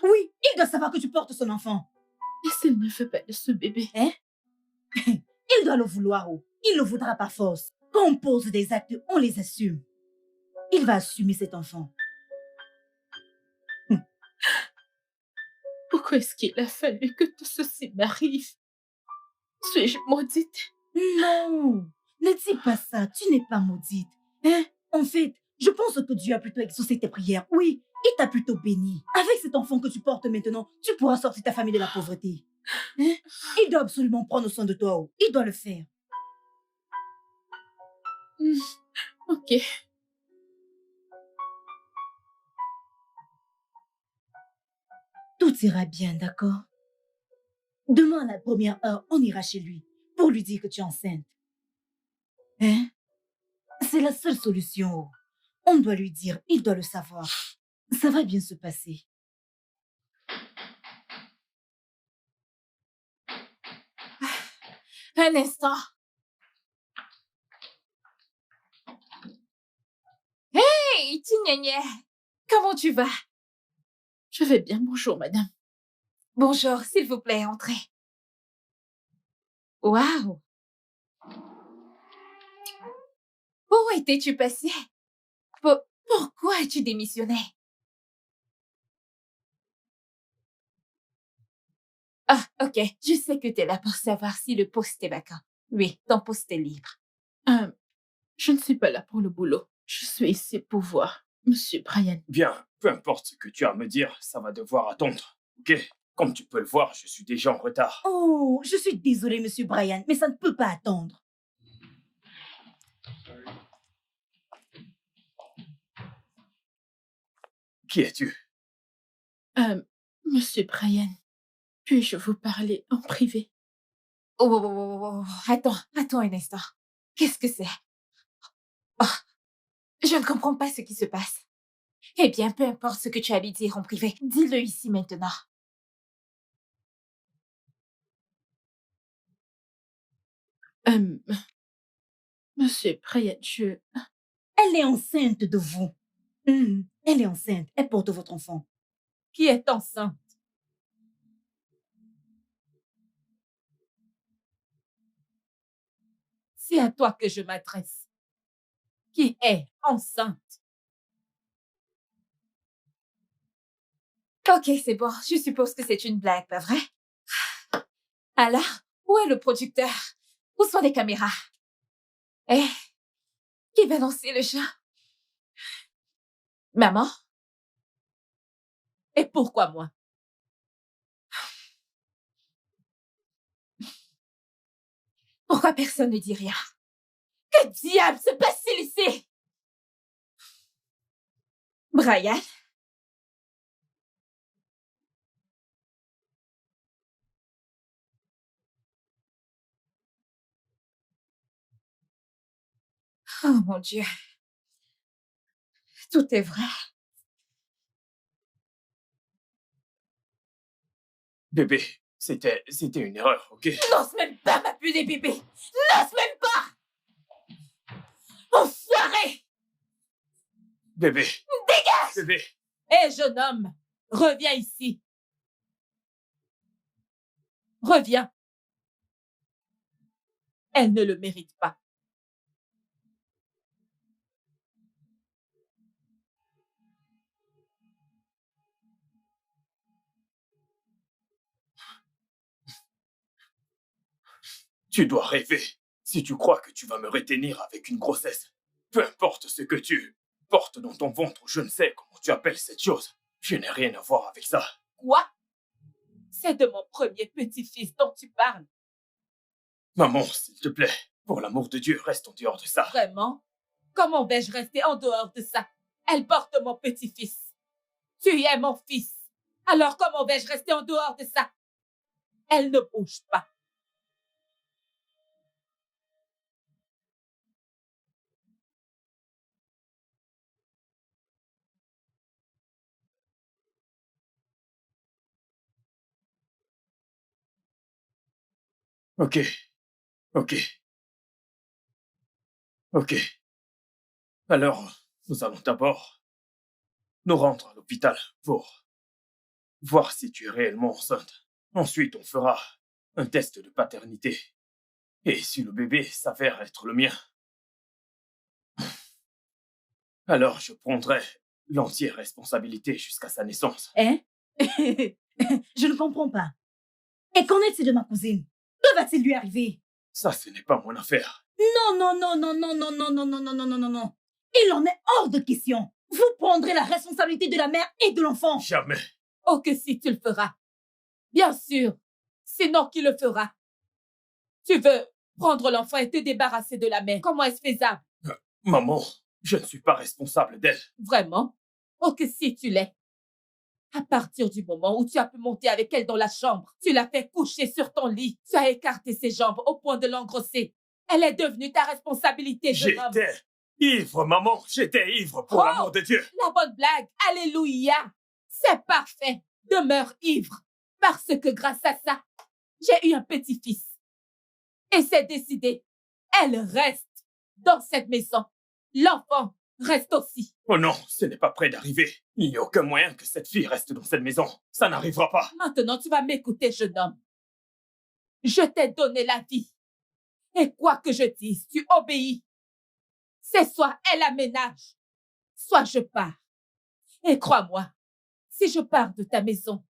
Oui, il doit savoir que tu portes son enfant. Et s'il ne veut pas de ce bébé? Hein? Il doit le vouloir. Oh. Il le voudra par force. Quand on pose des actes, on les assume. Il va assumer cet enfant. Pourquoi est-ce qu'il a fallu que tout ceci m'arrive? Suis-je maudite? Non, ne dis pas ça. Tu n'es pas maudite. Hein? En fait, je pense que Dieu a plutôt exaucé tes prières. Oui, il t'a plutôt béni. Avec cet enfant que tu portes maintenant, tu pourras sortir ta famille de la pauvreté. Hein? Il doit absolument prendre soin de toi. Oh. Il doit le faire. Ok. Tout ira bien, d'accord? Demain, à la première heure, on ira chez lui pour lui dire que tu es enceinte. Hein? C'est la seule solution. Oh. On doit lui dire, il doit le savoir. Ça va bien se passer. Un instant. Hey, Tignagné, comment tu vas? Je vais bien, bonjour madame. Bonjour, s'il vous plaît, entrez. Waouh! Où étais-tu passé? Pourquoi as-tu démissionné? Ah, ok, je sais que tu es là pour savoir si le poste est vacant. Oui, ton poste est libre. Je ne suis pas là pour le boulot. Je suis ici pour voir Monsieur Brian. Bien, peu importe ce que tu as à me dire, ça va devoir attendre. Ok? Comme tu peux le voir, je suis déjà en retard. Oh, je suis désolée, Monsieur Brian, mais ça ne peut pas attendre. Qui es-tu? Monsieur Brian, puis-je vous parler en privé? Oh, attends un instant. Qu'est-ce que c'est? Oh, je ne comprends pas ce qui se passe. Eh bien, peu importe ce que tu as à lui dire en privé, dis-le ici maintenant. Monsieur Brian, Elle est enceinte de vous. Elle est enceinte. Elle porte votre enfant. Qui est enceinte? C'est à toi que je m'adresse. Qui est enceinte? Ok, c'est bon. Je suppose que c'est une blague, pas vrai? Alors, où est le producteur? Où sont les caméras? Eh, qui va lancer le chat? Maman? Et pourquoi moi? Pourquoi personne ne dit rien? Que diable se passe-t-il ici? Brian? Oh mon Dieu. Tout est vrai. Bébé, c'était une erreur, ok? N'ose même pas m'appeler bébé. N'ose même pas. Enfoiré. Bébé, Dégage. bébé. Hé, jeune homme, reviens ici. Reviens. Elle ne le mérite pas. Tu dois rêver. Si tu crois que tu vas me retenir avec une grossesse, peu importe ce que tu portes dans ton ventre, je ne sais comment tu appelles cette chose. Je n'ai rien à voir avec ça. Quoi? C'est de mon premier petit-fils dont tu parles. Maman, s'il te plaît, pour l'amour de Dieu, reste en dehors de ça. Vraiment? Comment vais-je rester en dehors de ça? Elle porte mon petit-fils. Tu es mon fils. Alors comment vais-je rester en dehors de ça? Elle ne bouge pas. Ok, ok, ok. Alors, nous allons d'abord nous rendre à l'hôpital pour voir si tu es réellement enceinte. Ensuite, on fera un test de paternité. Et si le bébé s'avère être le mien, alors je prendrai l'entière responsabilité jusqu'à sa naissance. Hein? Je ne comprends pas. Et qu'en est-il de ma cousine? Que va-t-il lui arriver? Ça, ce n'est pas mon affaire. Non, non, non, non, non, non, non, non, non, non, non, non, non, non. Il en est hors de question. Vous prendrez la responsabilité de la mère et de l'enfant. Jamais. Oh, que si tu le feras. Bien sûr. Sinon, qui le fera? Tu veux prendre l'enfant et te débarrasser de la mère. Comment est-ce faisable? Maman, je ne suis pas responsable d'elle. Vraiment? Oh, que si tu l'es. À partir du moment où tu as pu monter avec elle dans la chambre, tu l'as fait coucher sur ton lit, tu as écarté ses jambes au point de l'engrosser. Elle est devenue ta responsabilité, jeune homme. J'étais ivre, maman. J'étais ivre, pour Oh! l'amour de Dieu. La bonne blague, alléluia. C'est parfait. Demeure ivre. Parce que grâce à ça, j'ai eu un petit-fils. Et c'est décidé. Elle reste dans cette maison. L'enfant reste aussi. Oh non, ce n'est pas près d'arriver. Il n'y a aucun moyen que cette fille reste dans cette maison. Ça n'arrivera pas. Maintenant, tu vas m'écouter, jeune homme. Je t'ai donné la vie. Et quoi que je dise, tu obéis. C'est soit elle aménage, soit je pars. Et crois-moi, si je pars de ta maison,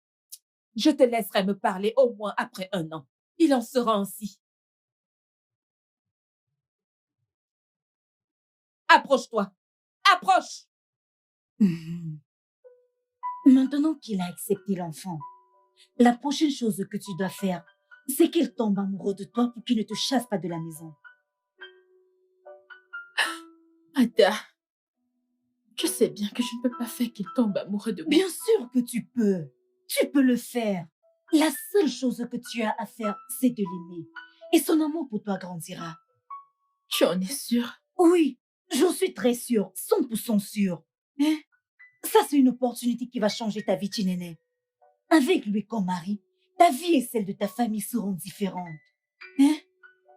je te laisserai me parler au moins après 1 an. Il en sera ainsi. Approche-toi. Approche. Mhm. Maintenant qu'il a accepté l'enfant, la prochaine chose que tu dois faire, c'est qu'il tombe amoureux de toi pour qu'il ne te chasse pas de la maison. Ada, je sais bien que je ne peux pas faire qu'il tombe amoureux de moi. Bien sûr que tu peux. Tu peux le faire. La seule chose que tu as à faire, c'est de l'aimer. Et son amour pour toi grandira. Tu en es sûre? Oui, j'en suis très sûre, 100% sûre. Hein? Ça, c'est une opportunité qui va changer ta vie, Chinene. Avec lui comme mari, ta vie et celle de ta famille seront différentes. Hein?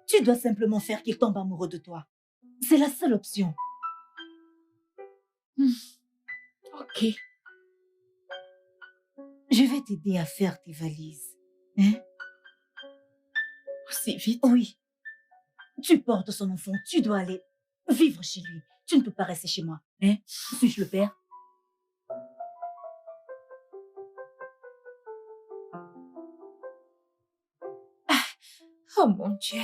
Tu dois simplement faire qu'il tombe amoureux de toi. C'est la seule option. Ok. Je vais t'aider à faire tes valises. Hein? Aussi vite? Oui. Tu portes son enfant, tu dois aller vivre chez lui. Tu ne peux pas rester chez moi. Hein? Suis-je le père? Oh mon Dieu.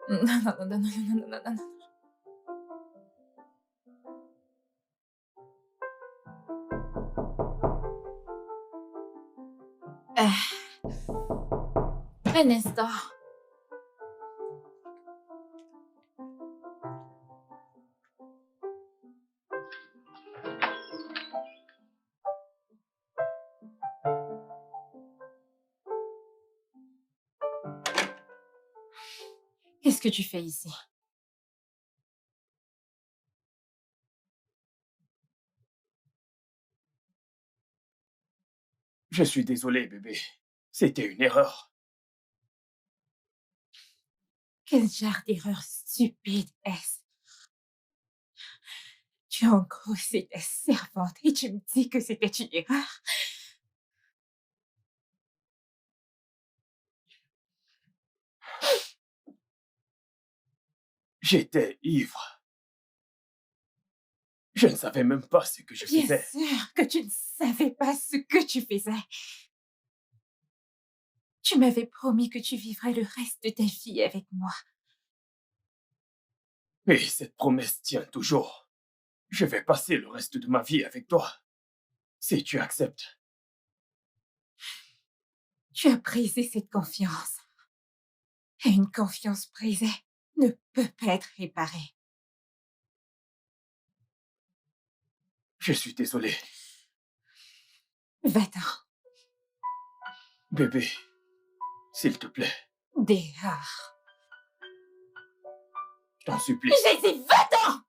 Non, non, non, non, non, non, non, non, non. Un instant. Qu'est-ce que tu fais ici? Je suis désolé, bébé. C'était une erreur. Quel genre d'erreur stupide est-ce? Tu as engrossé ta servante et tu me dis que c'était une erreur? J'étais ivre. Je ne savais même pas ce que je Bien faisais. sûr que tu ne savais pas ce que tu faisais. Tu m'avais promis que tu vivrais le reste de ta vie avec moi. Et cette promesse tient toujours. Je vais passer le reste de ma vie avec toi. Si tu acceptes. Tu as brisé cette confiance. Et une confiance brisée ne peut pas être réparée. Je suis désolé. Va-t'en. Bébé, s'il te plaît, Dehors. je t'en supplie. J'ai dit va-t'en!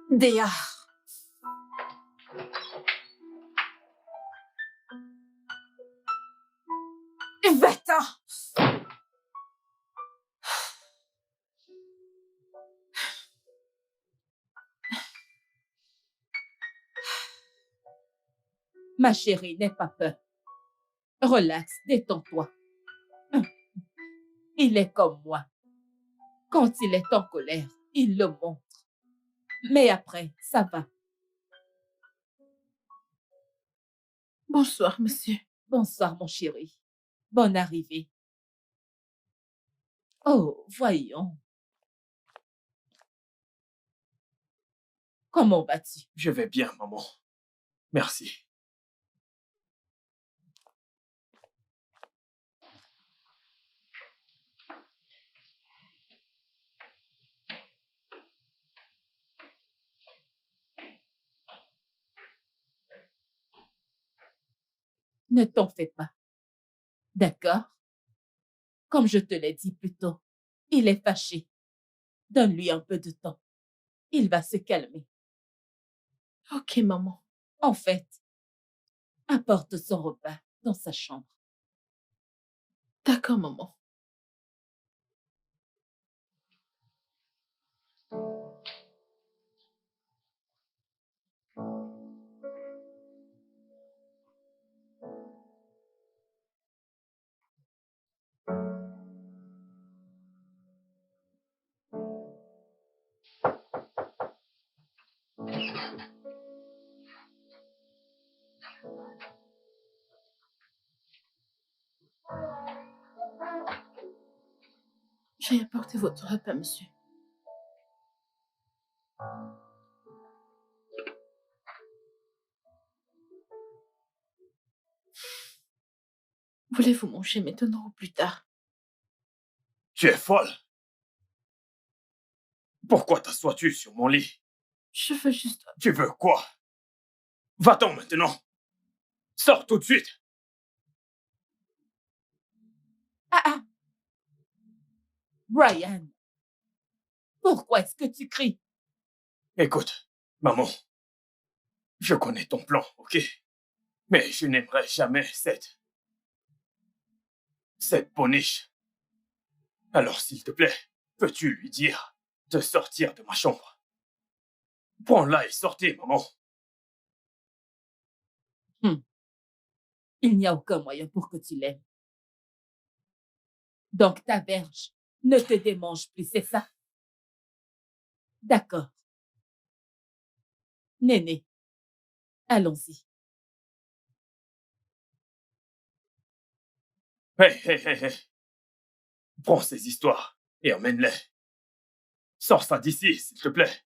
Dehors. Va-t'en! Ma chérie, n'aie pas peur. Relax, détends-toi. Il est comme moi. Quand il est en colère, il le montre. Mais après, ça va. Bonsoir, monsieur. Bonsoir, mon chéri. Bonne arrivée. Oh, voyons. Comment vas-tu? Je vais bien, maman. Merci. Ne t'en fais pas. D'accord? Comme je te l'ai dit plus tôt, il est fâché. Donne-lui un peu de temps. Il va se calmer. Ok, maman. En fait, apporte son repas dans sa chambre. D'accord, maman. J'ai apporté votre repas, monsieur. Voulez-vous manger maintenant ou plus tard? Tu es folle. Pourquoi t'assois-tu sur mon lit? Je veux juste... Tu veux quoi? Va-t'en maintenant. Sors tout de suite. Ah! Brian, pourquoi est-ce que tu cries? Écoute, maman. Je connais ton plan, ok? Mais je n'aimerais jamais cette poniche. Alors, s'il te plaît, peux-tu lui dire de sortir de ma chambre? Prends-la et sortez, maman. Il n'y a aucun moyen pour que tu l'aimes. Donc ta verge ne te démange plus, c'est ça? D'accord. Néné, allons-y. Hé. Prends ces histoires et emmène-les. Sors ça d'ici, s'il te plaît.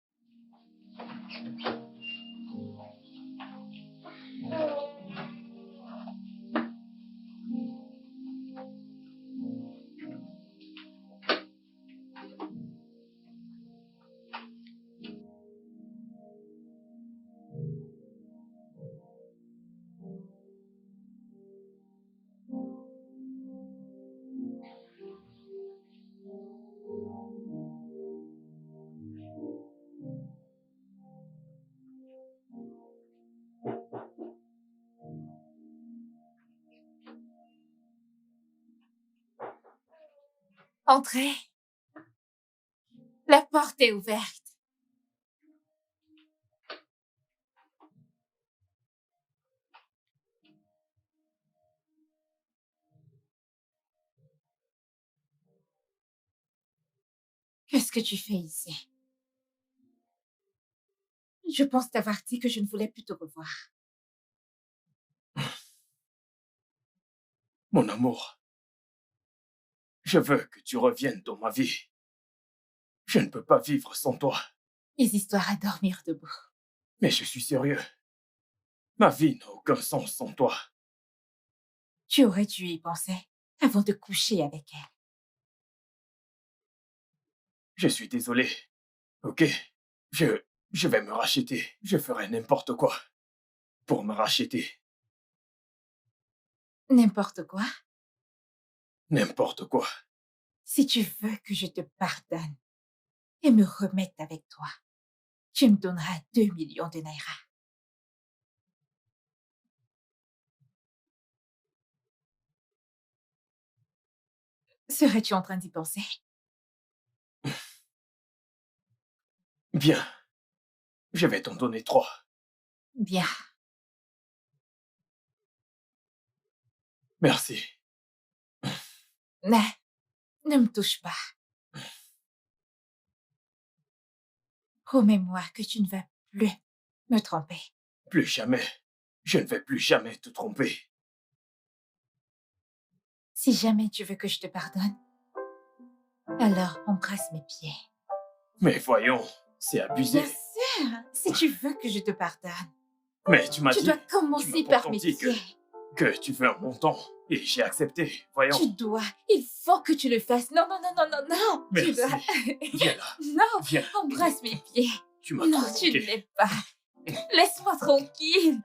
Entrez. La porte est ouverte. Qu'est-ce que tu fais ici? Je pense t'avoir dit que je ne voulais plus te revoir. Mon amour, je veux que tu reviennes dans ma vie. Je ne peux pas vivre sans toi. Les histoires à dormir debout. Mais je suis sérieux. Ma vie n'a aucun sens sans toi. Tu aurais dû y penser avant de coucher avec elle. Je suis désolé. Ok? Je vais me racheter. Je ferai n'importe quoi pour me racheter. N'importe quoi. N'importe quoi. Si tu veux que je te pardonne et me remette avec toi, tu me donneras 2 millions de naira. Serais-tu en train d'y penser? Bien. Je vais t'en donner 3. Bien. Merci. Ne me touche pas. Promets-moi que tu ne vas plus me tromper. Plus jamais. Je ne vais plus jamais te tromper. Si jamais tu veux que je te pardonne, alors embrasse mes pieds. Mais voyons, c'est abusé. Bien sûr, si tu veux que je te pardonne, Mais tu m'as tu dit... dois commencer par mes pieds. Que tu veux un montant. Et j'ai accepté. Voyons. Tu dois, il faut que tu le fasses. Non, non, non, non, non, non. Merci. Tu dois. Viens là. Non, Viens. embrasse mes pieds. Tu m'as Non, provoqué. tu ne l'es pas. Laisse-moi tranquille.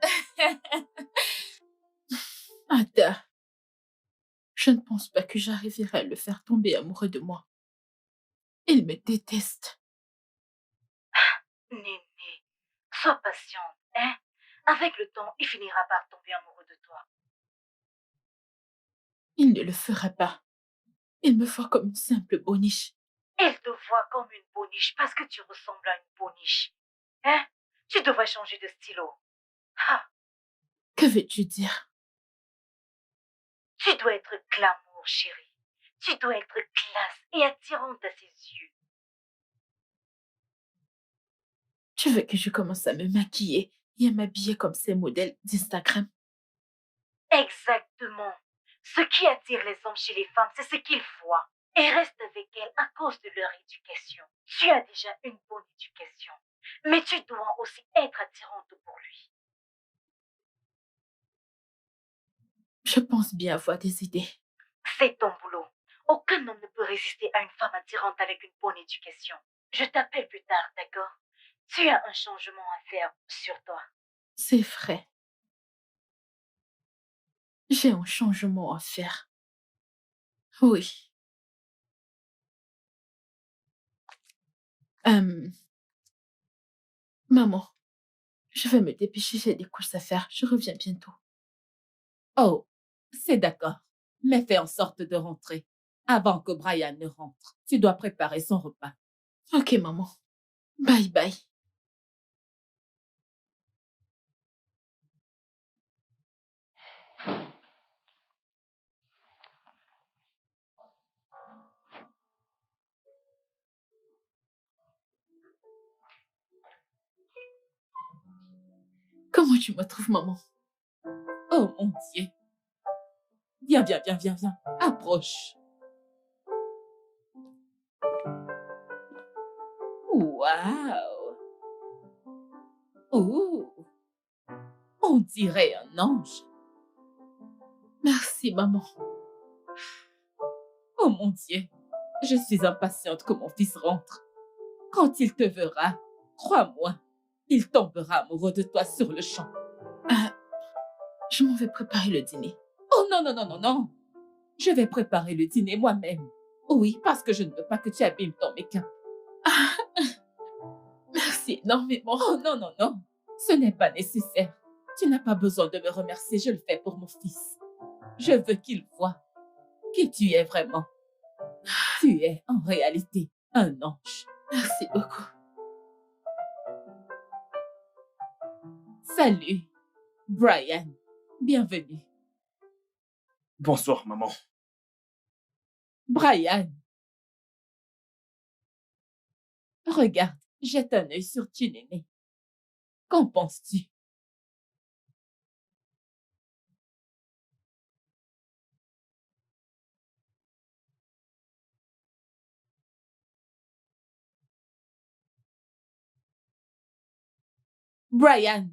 Ada, je ne pense pas que j'arriverai à le faire tomber amoureux de moi. Il me déteste. Néné, sois patiente, hein? Avec le temps, il finira par tomber amoureux de toi. Il ne le fera pas. Il me voit comme une simple boniche. Elle te voit comme une boniche parce que tu ressembles à une boniche. Hein? Tu devrais changer de stylo. Ah, Que veux-tu dire? tu dois être glamour, chérie. Tu dois être classe et attirante à ses yeux. Tu veux que je commence à me maquiller et à m'habiller comme ces modèles d'Instagram? Exactement. Ce qui attire les hommes chez les femmes, c'est ce qu'ils voient. Et restent avec elles à cause de leur éducation. Tu as déjà une bonne éducation. Mais tu dois aussi être attirante pour lui. Je pense bien avoir des idées. C'est ton boulot. Aucun homme ne peut résister à une femme attirante avec une bonne éducation. Je t'appelle plus tard, d'accord? Tu as un changement à faire sur toi. C'est vrai. J'ai un changement à faire. Oui. Maman, je vais me dépêcher, j'ai des courses à faire. Je reviens bientôt. Oh, c'est d'accord. Mais fais en sorte de rentrer. Avant que Brian ne rentre, tu dois préparer son repas. Ok, maman. Bye bye. Comment tu me trouves, maman? Oh mon Dieu. Viens, viens, viens, viens, viens. Approche. Waouh. Oh. On dirait un ange. Merci, maman. Oh mon Dieu. Je suis impatiente que mon fils rentre. Quand il te verra, crois-moi, il tombera amoureux de toi sur le champ. Je m'en vais préparer le dîner. Oh non, non, non, non, non. Je vais préparer le dîner moi-même. Oui, parce que je ne veux pas que tu abîmes ton make-up. Merci énormément. Oh non, non, non. Ce n'est pas nécessaire. Tu n'as pas besoin de me remercier, je le fais pour mon fils. Je veux qu'il voie qui tu es vraiment. Tu es en réalité un ange. Merci beaucoup. Salut, Brian. Bienvenue. Bonsoir, maman. Brian. Regarde, jette un œil sur Chinene. Qu'en penses-tu? Brian.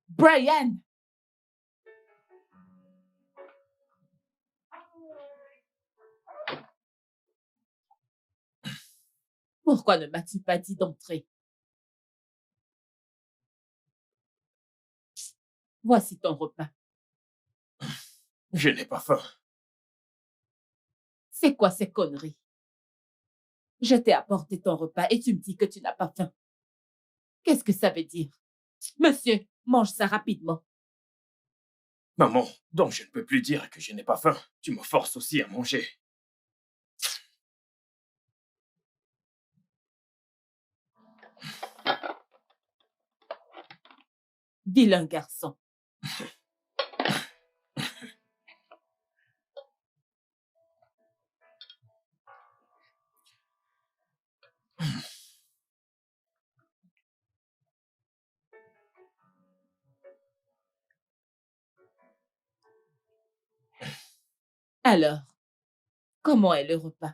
Brian. Pourquoi ne m'as-tu pas dit d'entrer? Voici ton repas. Je n'ai pas faim. C'est quoi ces conneries? Je t'ai apporté ton repas et tu me dis que tu n'as pas faim. Qu'est-ce que ça veut dire? Monsieur, mange ça rapidement. Maman, donc je ne peux plus dire que je n'ai pas faim. Tu me forces aussi à manger. Vilain garçon. Alors, comment est le repas?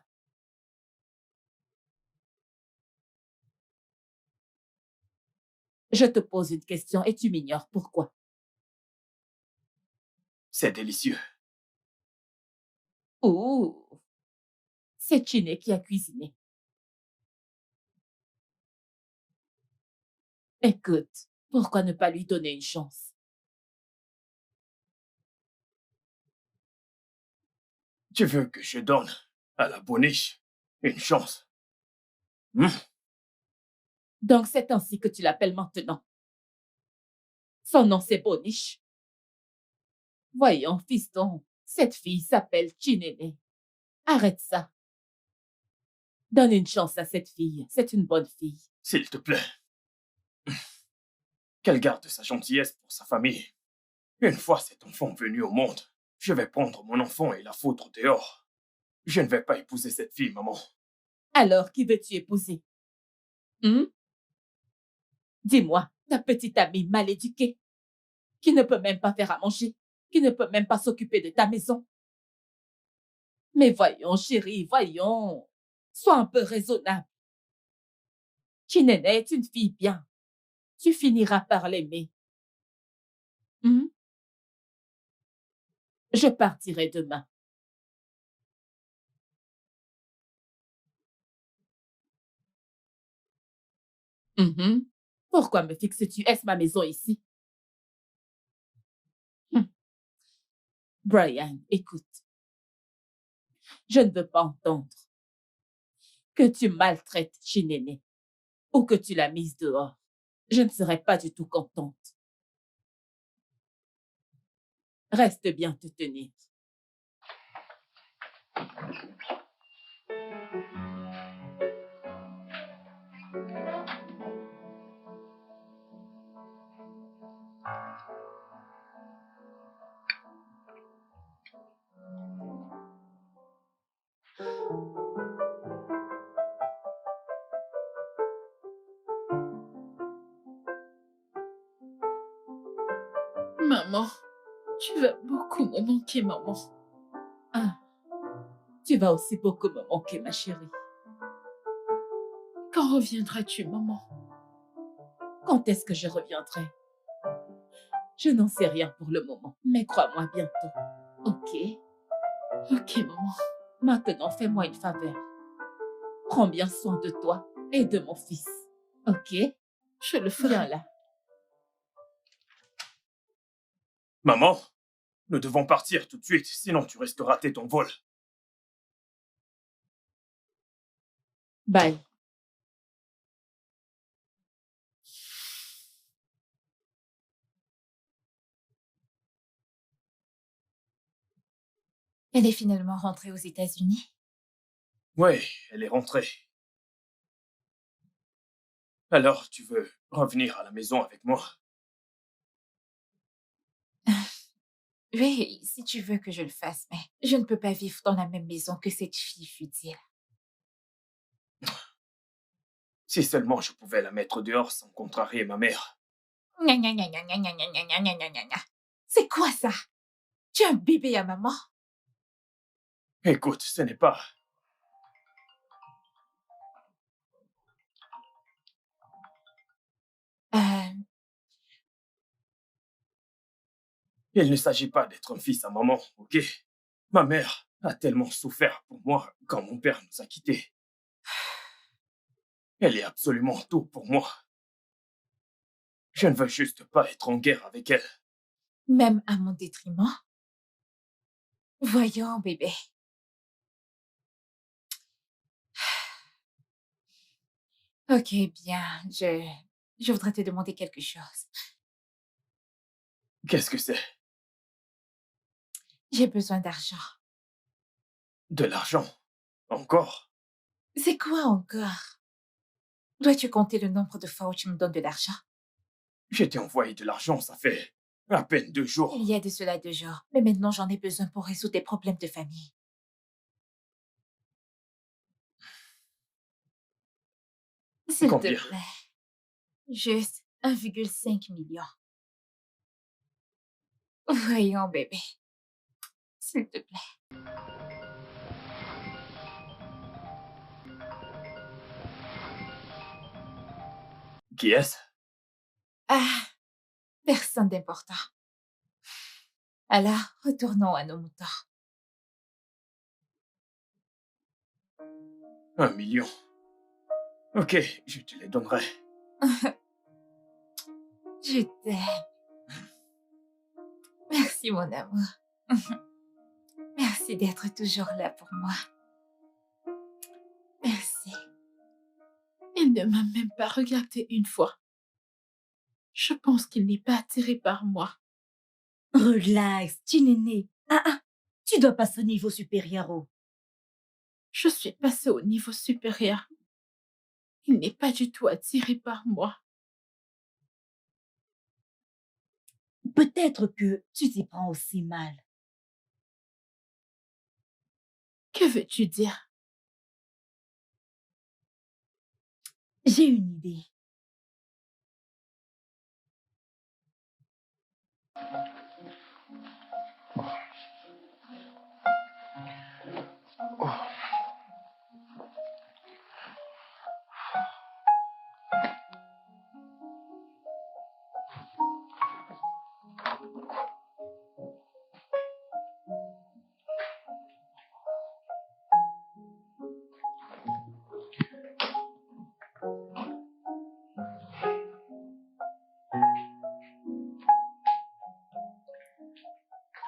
Je te pose une question et tu m'ignores. Pourquoi? C'est délicieux. Ouh, c'est Chiné qui a cuisiné. Écoute, pourquoi ne pas lui donner une chance? Tu veux que je donne à la boniche une chance? Donc c'est ainsi que tu l'appelles maintenant. Son nom c'est Boniche. Voyons, fiston, cette fille s'appelle Chinene. Arrête ça. Donne une chance à cette fille. C'est une bonne fille. S'il te plaît. Qu'elle garde sa gentillesse pour sa famille. Une fois cet enfant venu au monde, je vais prendre mon enfant et la foutre dehors. Je ne vais pas épouser cette fille, maman. Alors, qui veux-tu épouser? Dis-moi, ta petite amie mal éduquée, qui ne peut même pas faire à manger, qui ne peut même pas s'occuper de ta maison. Mais voyons, chérie, voyons. Sois un peu raisonnable. Chinene est une fille bien. Tu finiras par l'aimer. Je partirai demain. Pourquoi me fixes-tu? Est-ce ma maison ici? Brian, écoute. Je ne veux pas entendre que tu maltraites Chinene ou que tu l'as mise dehors. Je ne serai pas du tout contente. Reste bien te tenir. Maman, tu vas beaucoup me manquer, maman. Ah, tu vas aussi beaucoup me manquer, ma chérie. Quand reviendras-tu, maman? Quand est-ce que je reviendrai? Je n'en sais rien pour le moment, mais crois-moi bientôt. Ok? Ok, maman. Maintenant, fais-moi une faveur. Prends bien soin de toi et de mon fils. Ok? Je le ferai. Viens là. Maman, nous devons partir tout de suite, sinon tu risques de rater ton vol. Bye. Elle est finalement rentrée aux États-Unis. Oui, elle est rentrée. Alors, tu veux revenir à la maison avec moi? Oui, si tu veux que je le fasse, mais je ne peux pas vivre dans la même maison que cette fille futile. Si seulement je pouvais la mettre dehors sans contrarier ma mère. Gna gna gna gna gna gna gna gna gna gna gna gna. C'est quoi ça? Tu as un bébé à maman? Écoute, ce n'est pas... Euh, Il ne s'agit pas d'être un fils à maman, ok? Ma mère a tellement souffert pour moi quand mon père nous a quittés. Elle est absolument tout pour moi. Je ne veux juste pas être en guerre avec elle. même à mon détriment? Voyons, bébé. Ok, bien, je voudrais te demander quelque chose. Qu'est-ce que c'est? J'ai besoin d'argent. De l'argent? Encore? C'est quoi encore? Dois-tu compter le nombre de fois où tu me donnes de l'argent? Je t'ai envoyé de l'argent, ça fait à peine 2 jours. Il y a de cela 2 jours, mais maintenant j'en ai besoin pour résoudre des problèmes de famille. S'il te Combien? plaît. Juste 1,5 million. Voyons, bébé. S'il te plaît. Qui est-ce? Ah, personne d'important. Alors, retournons à nos moutons. 1 million. Ok, je te les donnerai. Je t'aime. Merci, mon amour. Merci d'être toujours là pour moi. Merci. Il ne m'a même pas regardé une fois. Je pense qu'il n'est pas attiré par moi. Relax, Chinene. Tu dois passer au niveau supérieur. Oh. Je suis passée au niveau supérieur. Il n'est pas du tout attiré par moi. Peut-être que tu t'y prends aussi mal. Que veux-tu dire? J'ai une idée.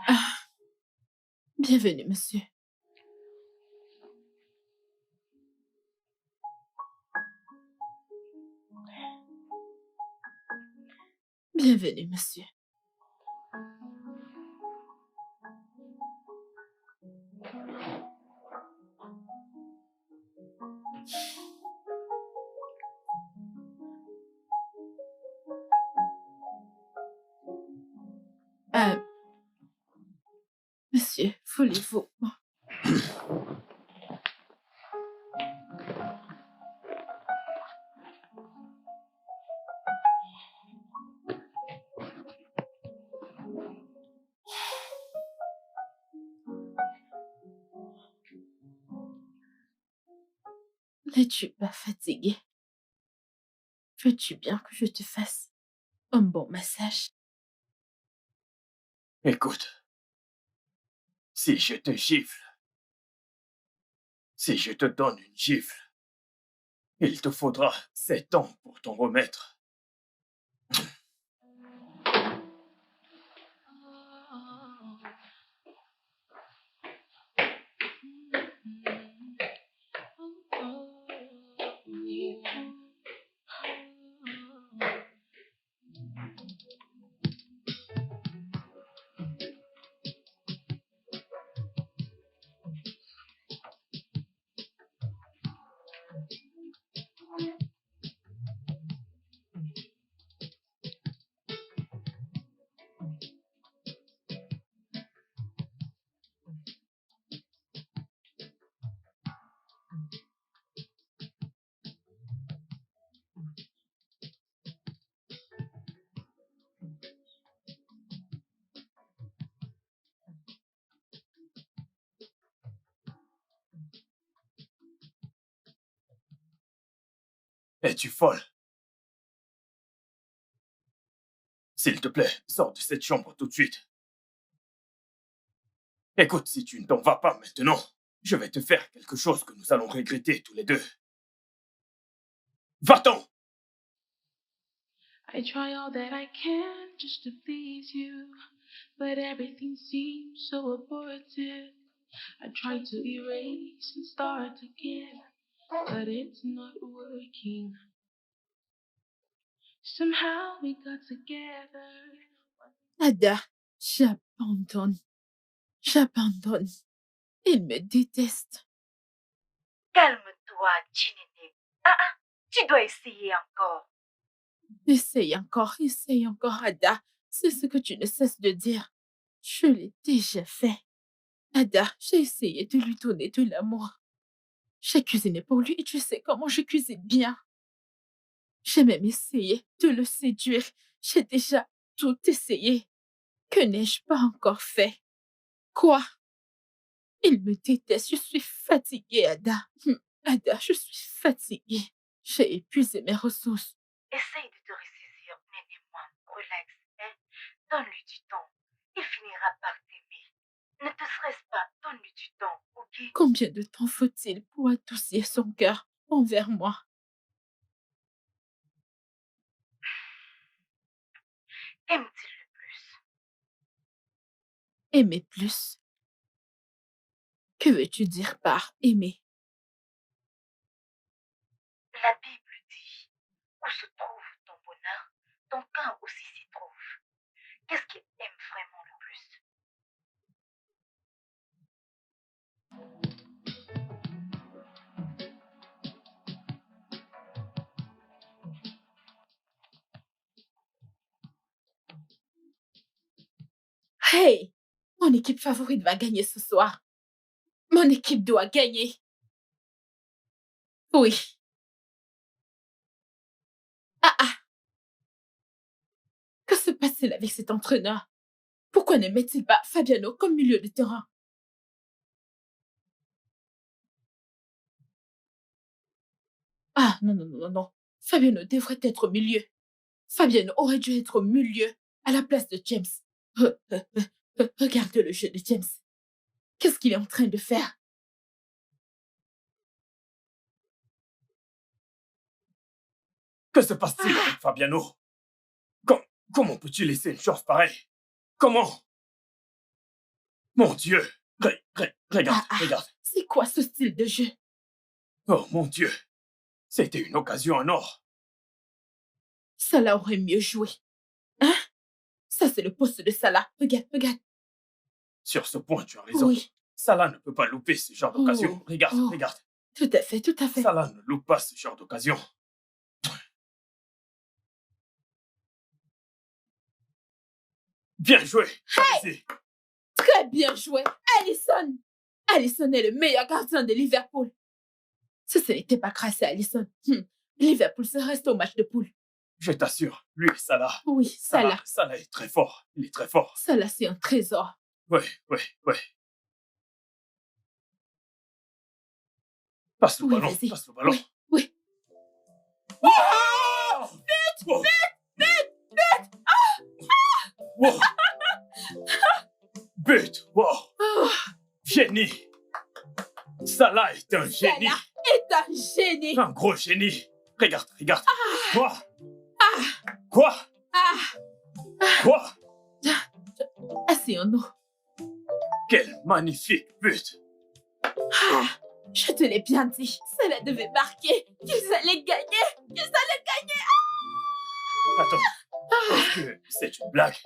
Ah, bienvenue, monsieur. Bienvenue, monsieur. Ah, monsieur, voulez-vous... N'es-tu pas fatigué? Veux-tu bien que je te fasse un bon massage? Écoute, si je te gifle, si je te donne une gifle, il te faudra 7 ans pour t'en remettre. Es-tu folle? S'il te plaît, sors de cette chambre tout de suite. Écoute, si tu ne t'en vas pas maintenant, je vais te faire quelque chose que nous allons regretter tous les deux. Va-t'en! I try all that I can just to please you, but everything seems so abortive. I try to erase and start again, but it's not working. Somehow we got together. Ada, j'abandonne. J'abandonne. Il me déteste. Calme-toi, Chinene. Tu dois essayer encore. Essaye encore, Ada. C'est ce que tu ne cesses de dire. Je l'ai déjà fait. Ada, j'ai essayé de lui donner de l'amour. J'ai cuisiné pour lui et tu sais comment je cuisine bien. J'ai même essayé de le séduire. J'ai déjà tout essayé. Que n'ai-je pas encore fait? Quoi? Il me déteste. Je suis fatiguée, Ada. Ada, je suis fatiguée. J'ai épuisé mes ressources. Essaye de te ressaisir, Néné-moi. Relax, hein. Donne-lui du temps. Il finira par t'aimer. Ne te stresse pas, donne-lui du temps, ok? Combien de temps faut-il pour adoucir son cœur envers moi? Aime-t-il le plus? Aimer plus? Que veux-tu dire par aimer? La Bible dit, où se trouve ton bonheur, ton cœur aussi s'y trouve. Qu'est-ce qu'il aime vraiment le plus? Hey! Mon équipe favorite va gagner ce soir. Mon équipe doit gagner. Oui. Que se passe-t-il avec cet entraîneur? Pourquoi ne met-il pas Fabiano comme milieu de terrain? Non. Fabiano devrait être au milieu. Fabiano aurait dû être au milieu à la place de James. Regarde le jeu de James. Qu'est-ce qu'il est en train de faire? Que se passe-t-il avec Fabiano? Comment peux-tu laisser une chose pareille? Comment? Mon Dieu! Regarde. C'est quoi ce style de jeu? Oh mon Dieu! C'était une occasion en or. Salah aurait mieux joué. Hein? Ça, c'est le poste de Salah. Regarde. Sur ce point, tu as raison. Oui. Salah ne peut pas louper ce genre d'occasion. Regarde. Tout à fait. Salah ne loupe pas ce genre d'occasion. Bien joué! Hey! Très bien joué, Alisson! Alisson est le meilleur gardien de Liverpool. Si ce n'était pas grâce à Alisson, Liverpool se reste au match de poule. Je t'assure, lui et Salah. Oui, Salah. Salah est très fort. Il est très fort. Salah, c'est un trésor. Ouais. Passe le ballon. Oui. Oh! Vite! Wow. But! Wow! Génie! Salah est un génie! Salah est un génie! Un gros génie! Regarde! Quoi? Asseyons-nous. Quel magnifique but! Je te l'ai bien dit. Cela devait marquer. Qu'ils allaient gagner. Attends. Est-ce que c'est une blague?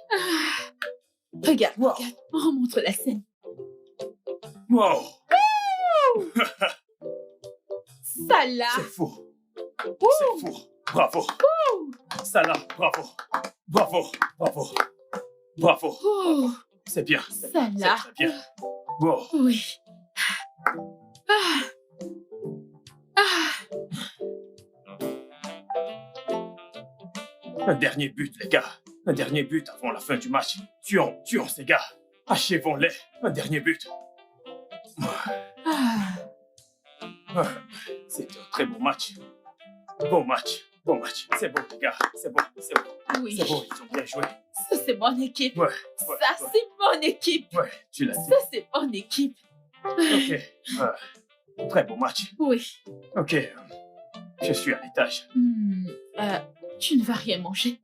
Regarde. Remontre la scène. Wow! Salah! C'est fou! Bravo! Salah, bravo! C'est bien. Salah! C'est très bien. Wow! Oui. Un dernier but, les gars. Un dernier but avant la fin du match. Tuons ces gars. Achevons-les. Un dernier but. C'est un très bon match. Bon match. Bon match. C'est bon, les gars. C'est bon. C'est bon. Oui. C'est bon, ils ont bien joué. Ça, c'est mon équipe. Ouais. Ça, ouais. c'est mon équipe. Ouais, tu l'as dit. Ça, c'est mon équipe. Ok. Très bon match. Oui. Ok. Je suis à l'étage. Tu ne vas rien manger.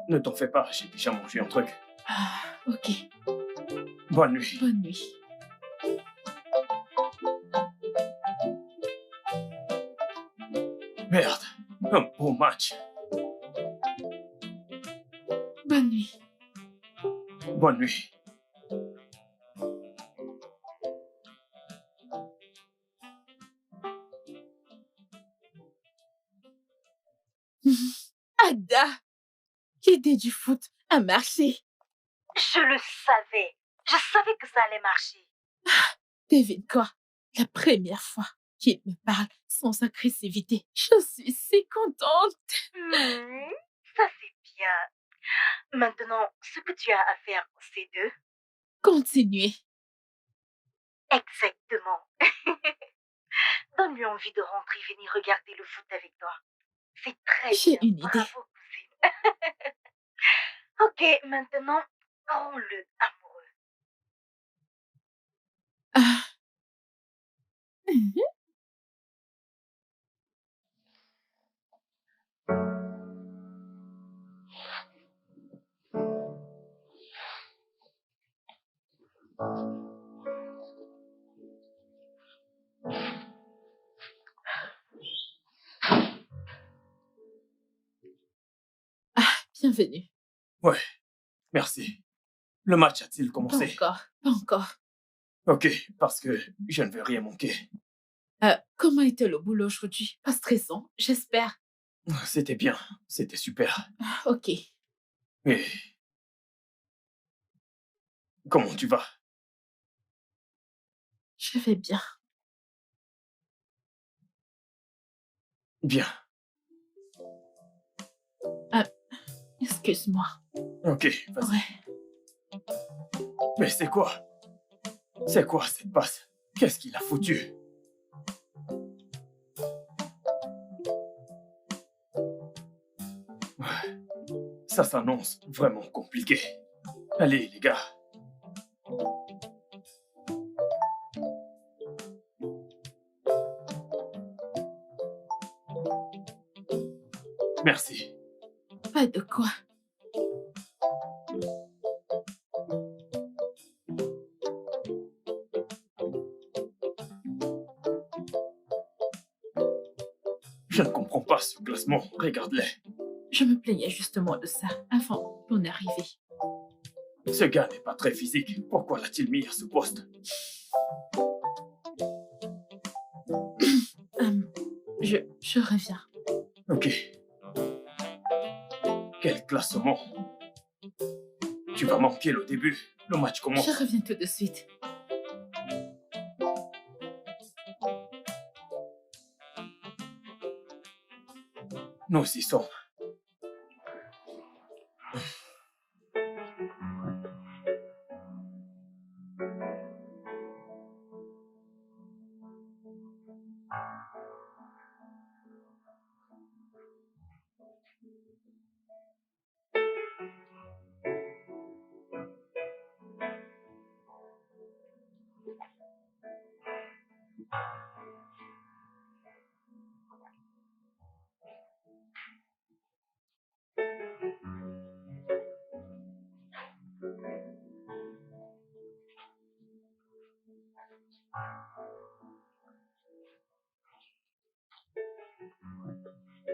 Ne t'en fais pas, j'ai déjà mangé un truc. Ah, ok. Bonne nuit. Bonne nuit. Merde. Un beau match. Bonne nuit. Bonne nuit. Ada, l'idée du foot a marché. Je le savais. Je savais que ça allait marcher. Devine quoi? La première fois qu'il me parle sans agressivité, je suis si contente. Ça, c'est bien. Maintenant, ce que tu as à faire, c'est de... Continuez. Exactement. Donne-lui envie de rentrer et venir regarder le foot avec toi. C'est très bien. J'ai une idée. Bravo, cousine. Ok, maintenant, rends-le amoureux. Ah. Bienvenue. Ouais, merci. Le match a-t-il Pas commencé? encore, pas encore. Ok, parce que je ne veux rien manquer. Comment était le boulot aujourd'hui? Pas stressant, j'espère. C'était bien, c'était super. Ok. Et comment tu vas? Je vais bien. Bien. Excuse-moi. Ok, vas-y. Ouais. Mais c'est quoi? C'est quoi cette passe? Qu'est-ce qu'il a foutu? Ça s'annonce vraiment compliqué. Allez, les gars. Merci. Pas de quoi. Je ne comprends pas ce classement. Regarde-les. Je me plaignais justement de ça avant ton arrivée. Ce gars n'est pas très physique. Pourquoi l'a-t-il mis à ce poste? Je reviens. Ok. Quel classement? Tu vas manquer le début. Le match commence. Je reviens tout de suite. Nous y sommes.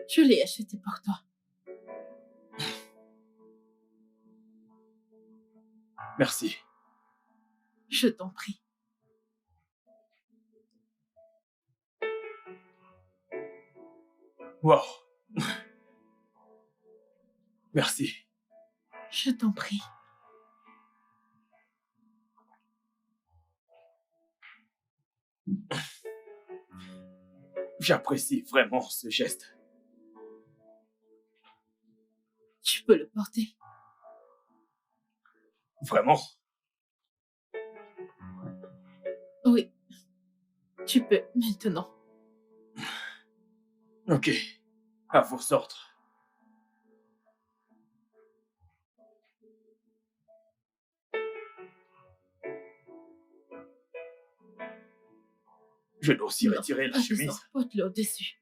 Je l'ai acheté pour toi. Merci. Je t'en prie. Wow. Merci. Je t'en prie. J'apprécie vraiment ce geste. Tu peux le porter. Vraiment? Oui. Tu peux maintenant. Ok, à vos ordres. Je dois aussi Non, retirer la pas besoin. chemise. Porte-le au-dessus.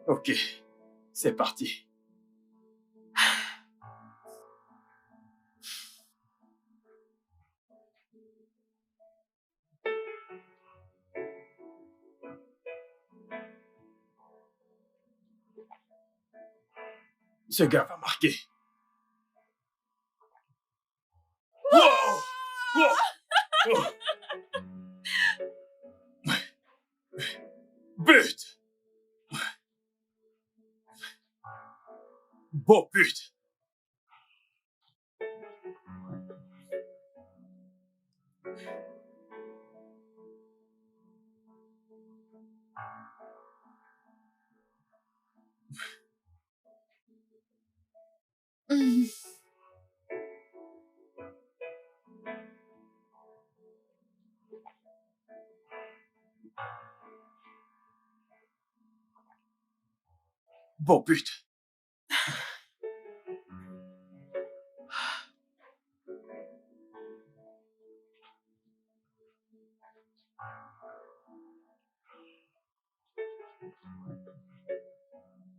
Ok, c'est parti. Ce gars va marquer. Wow! Wow! Oh! But! Beau but! Hum, Beau but!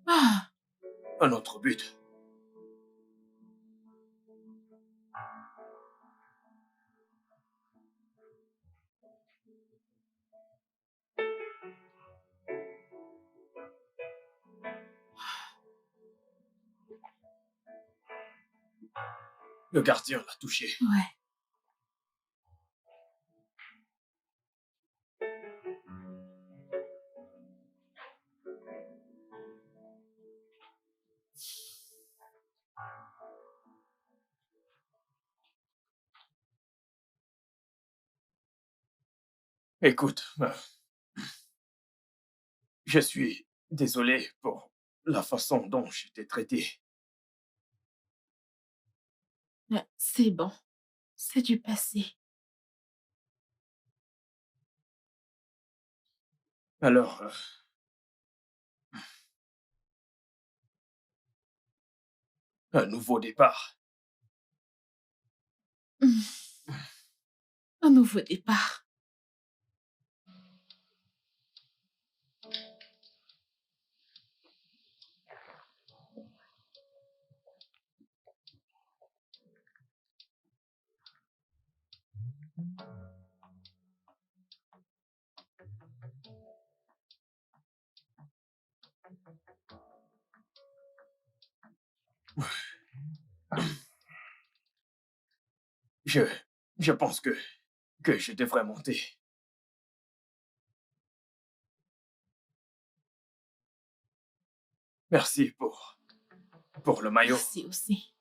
Ah, Un autre but. Le gardien l'a touché. ouais. Écoute, je suis désolé pour la façon dont je t'ai traité. Ouais, c'est bon. C'est du passé. Alors, un nouveau départ. Hum, Un nouveau départ. Je, je pense que je devrais monter. Merci pour le maillot. Merci aussi.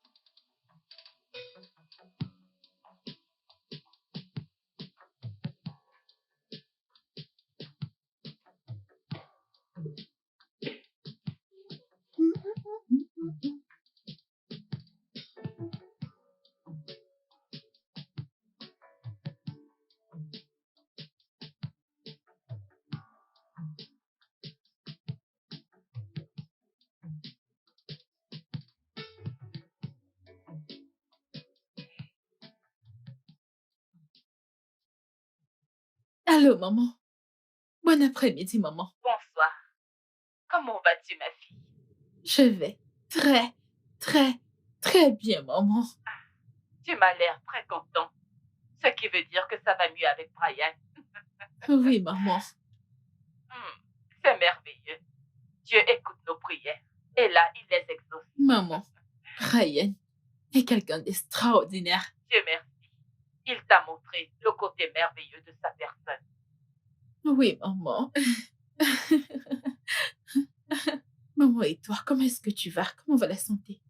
Allô, maman. Bon après-midi, maman. Bonsoir. Comment vas-tu, ma fille? Je vais très, très, très bien, maman. Tu m'as l'air très content. Ce qui veut dire que ça va mieux avec Brian. Oui, maman. C'est merveilleux. Dieu écoute nos prières. Et là, il les exauce. Maman, Ryan est quelqu'un d'extraordinaire. Dieu merci. Il t'a montré le côté merveilleux de sa personne. Oui, maman. Maman et toi, comment est-ce que tu vas? Comment va la santé?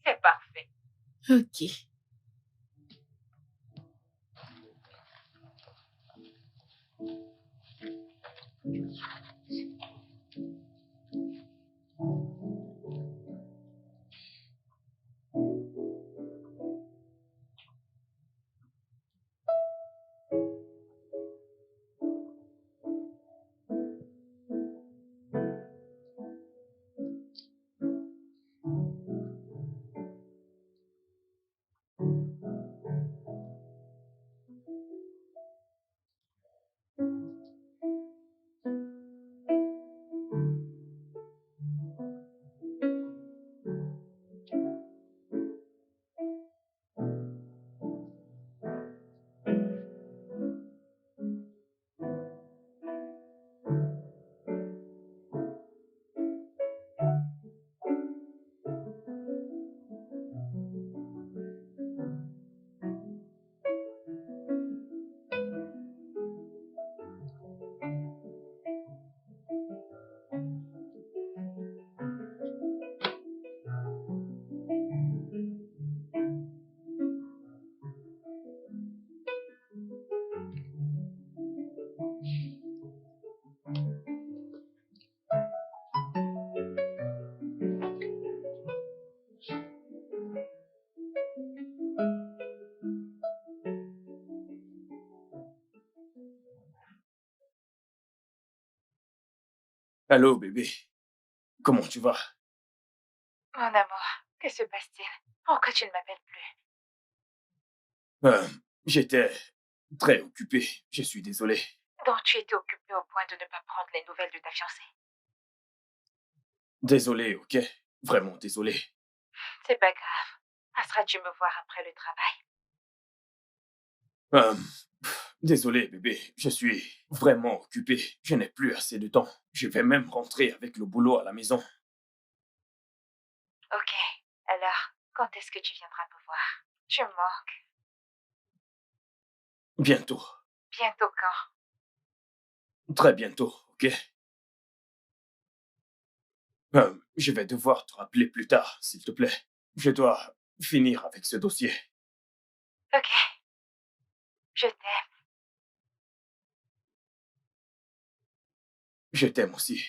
C'est parfait. Ok. Allô, bébé. Comment tu vas? Mon amour, que se passe-t-il? Pourquoi tu ne m'appelles plus? J'étais très occupé. Je suis désolé. Donc tu étais occupé au point de ne pas prendre les nouvelles de ta fiancée. Désolé, ok? Vraiment désolé. C'est pas grave. Passeras-tu me voir après le travail? Désolé, bébé. Je suis vraiment occupé. Je n'ai plus assez de temps. Je vais même rentrer avec le boulot à la maison. Ok. Alors, quand est-ce que tu viendras me voir? Tu me manques. Bientôt. Bientôt quand? Très bientôt, ok? Je vais devoir te rappeler plus tard, s'il te plaît. Je dois finir avec ce dossier. Ok. Je t'aime. Je t'aime aussi.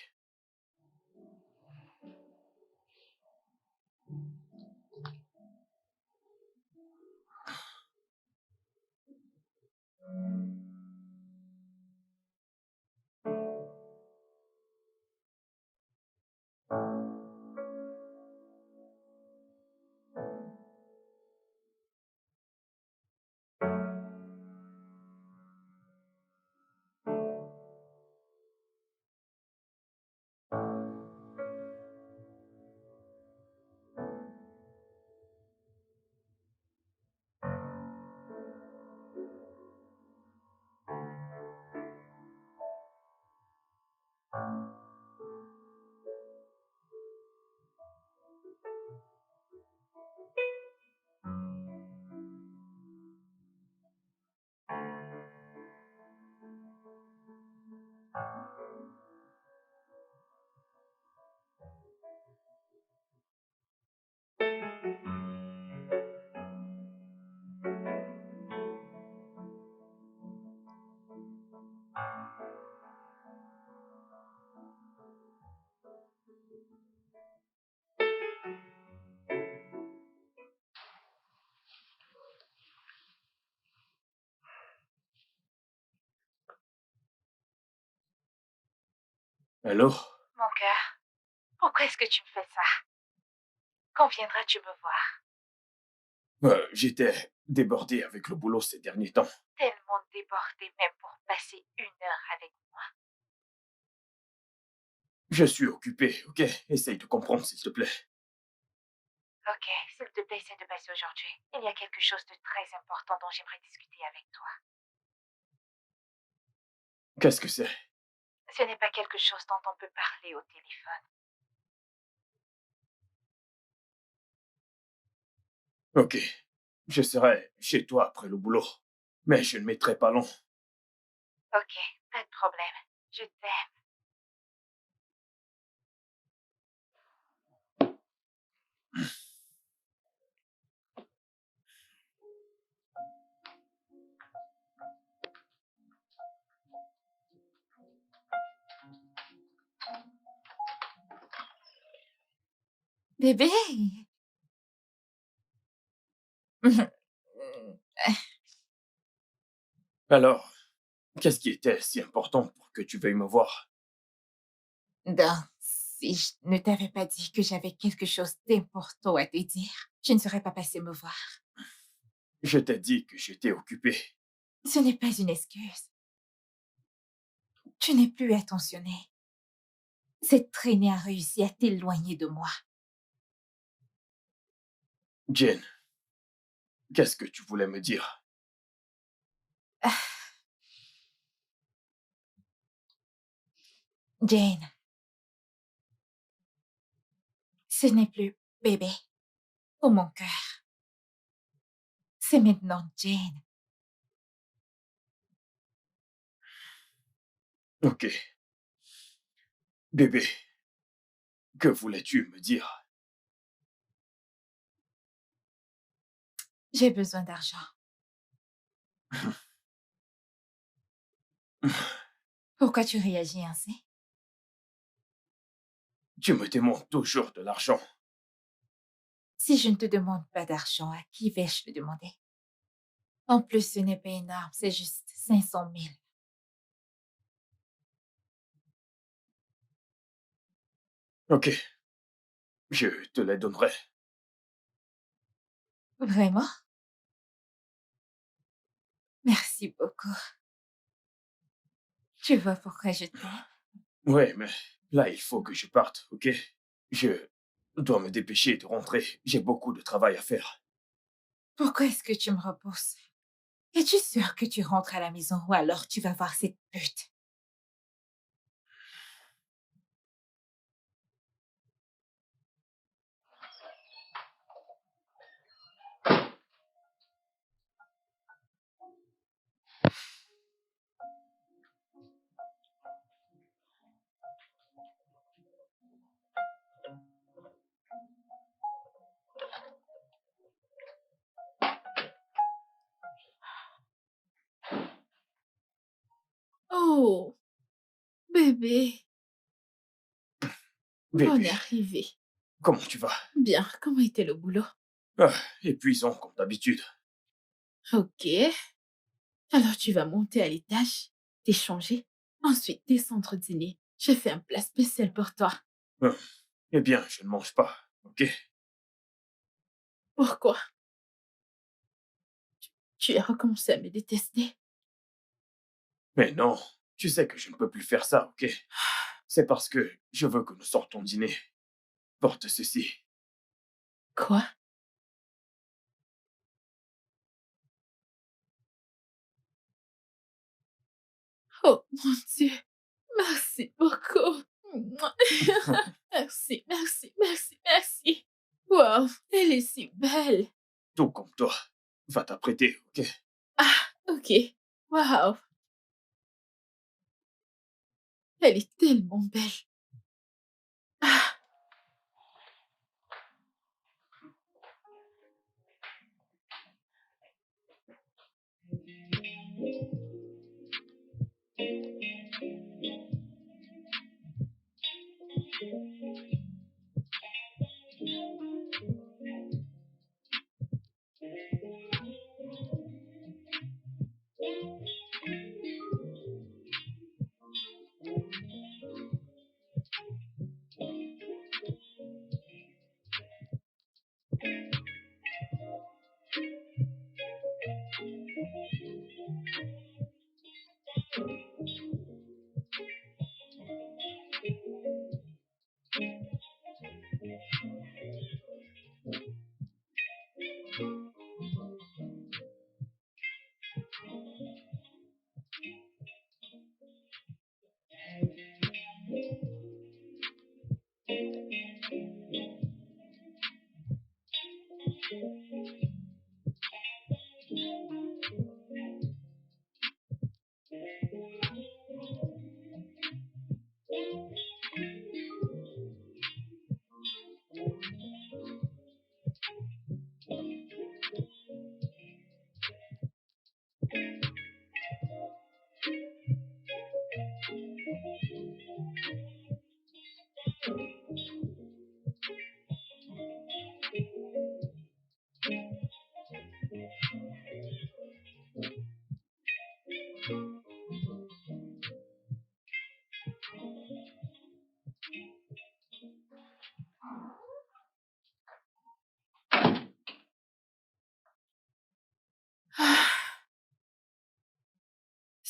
Allô? Mon cœur, pourquoi est-ce que tu me fais ça? Quand viendras-tu me voir? J'étais débordé avec le boulot ces derniers temps. Tellement débordée même pour passer 1 heure avec moi. Je suis occupé, ok? Essaye de comprendre, s'il te plaît. Ok, s'il te plaît, essaie de passer aujourd'hui. Il y a quelque chose de très important dont j'aimerais discuter avec toi. Qu'est-ce que c'est? Ce n'est pas quelque chose dont on peut parler au téléphone. Ok. Je serai chez toi après le boulot. Mais je ne mettrai pas long. Ok, pas de problème. Je t'aime. Bébé. Alors, qu'est-ce qui était si important pour que tu veuilles me voir? Non, si je ne t'avais pas dit que j'avais quelque chose d'important à te dire, je ne serais pas passée me voir. Je t'ai dit que j'étais occupé. Ce n'est pas une excuse. Tu n'es plus attentionné. Cette traînée a réussi à t'éloigner de moi. Jane, qu'est-ce que tu voulais me dire? Jane, ce n'est plus bébé pour mon cœur. C'est maintenant Jane. Ok. Bébé, que voulais-tu me dire? J'ai besoin d'argent. Pourquoi tu réagis ainsi? Tu me demandes toujours de l'argent. Si je ne te demande pas d'argent, à qui vais-je le demander? En plus, ce n'est pas énorme, c'est juste 500 000. Ok, je te les donnerai. Vraiment? Merci beaucoup. Tu vois pourquoi je t'aime? Ouais, mais là, il faut que je parte, ok? Je dois me dépêcher de rentrer. J'ai beaucoup de travail à faire. Pourquoi est-ce que tu me repousses? Es-tu sûr que tu rentres à la maison ou alors tu vas voir cette pute? Oh, bébé, on Bébé, est arrivé. comment tu vas? Bien, comment était le boulot? Ah, épuisant comme d'habitude. Ok. Alors tu vas monter à l'étage, t'échanger, ensuite descendre dîner. J'ai fait un plat spécial pour toi. Ah, eh bien, je ne mange pas, ok? Pourquoi? Tu as recommencé à me détester. Mais non, tu sais que je ne peux plus faire ça, ok? C'est parce que je veux que nous sortons dîner. Porte ceci. Quoi? Oh mon Dieu, merci beaucoup. Merci, merci, merci, merci. Wow, elle est si belle. Tout comme toi. Va t'apprêter, ok? Ah, ok. Wow, elle est tellement belle. Ah,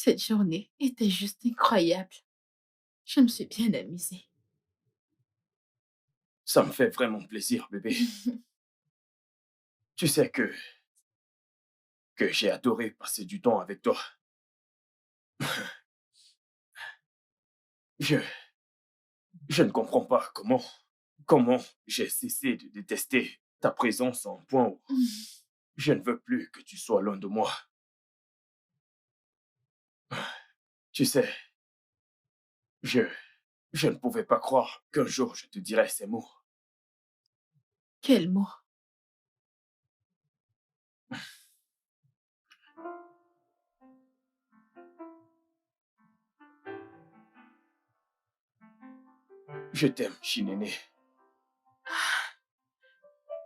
Cette journée était juste incroyable. Je me suis bien amusée. Ça me fait vraiment plaisir, bébé. Tu sais que j'ai adoré passer du temps avec toi. Je ne comprends pas comment j'ai cessé de détester ta présence à un point où je ne veux plus que tu sois loin de moi. Tu sais, je ne pouvais pas croire qu'un jour je te dirais ces mots. Quel mot? Je t'aime, Chinene.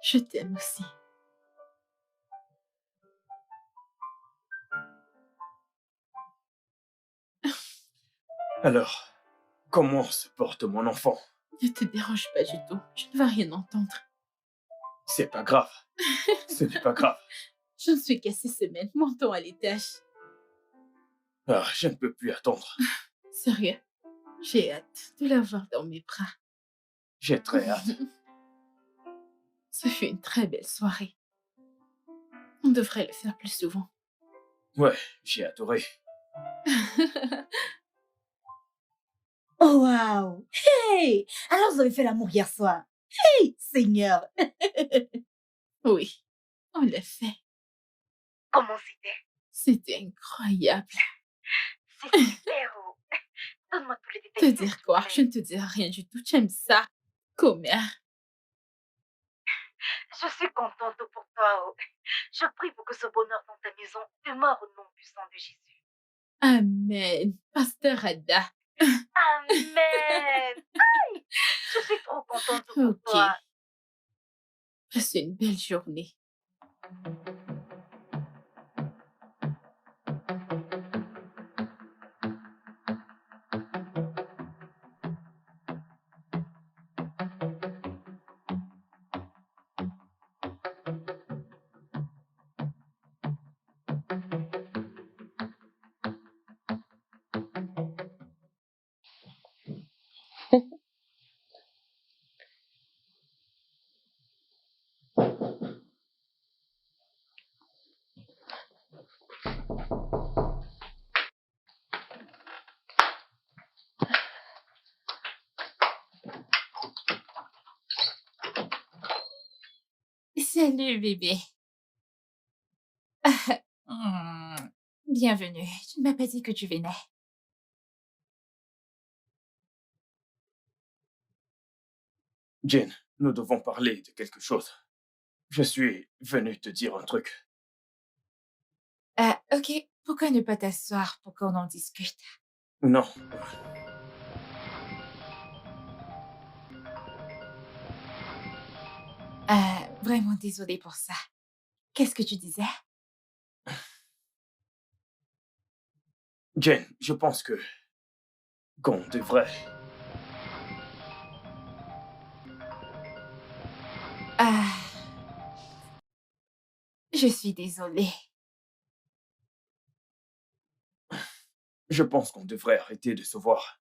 Je t'aime aussi. Alors, comment se porte mon enfant? Ne te dérange pas du tout. Je ne vais rien entendre. C'est pas grave. Ce n'est pas grave. J'en suis qu'à 6 semaines. Montons à l'étage. Ah, je ne peux plus attendre. Sérieux? J'ai hâte de l'avoir dans mes bras. J'ai très hâte. Ce fut une très belle soirée. On devrait le faire plus souvent. Ouais, j'ai adoré. Oh, waouh! Hey! Alors, vous avez fait l'amour hier soir. Hey, Seigneur! Oui, on l'a fait. Comment c'était? C'était incroyable. C'est super. Oh. Donne-moi tous les détails. Te s'il dire te quoi? plaît. Je ne te dirai rien du tout. J'aime ça. Commère. Je suis contente pour toi. Oh. Je prie pour que ce bonheur dans ta maison demeure au nom puissant de Jésus. Amen. Pasteur Ada. Amen. Aïe, je suis trop contente pour Ok. toi. Passe une belle journée. Salut, bébé. Bienvenue. Tu ne m'as pas dit que tu venais. Jane, nous devons parler de quelque chose. Je suis venu te dire un truc. Ok. Pourquoi ne pas t'asseoir pour qu'on en discute? Non. Vraiment désolée pour ça. Qu'est-ce que tu disais? Jane, je pense qu'on devrait... Je suis désolée. Je pense qu'on devrait arrêter de se voir.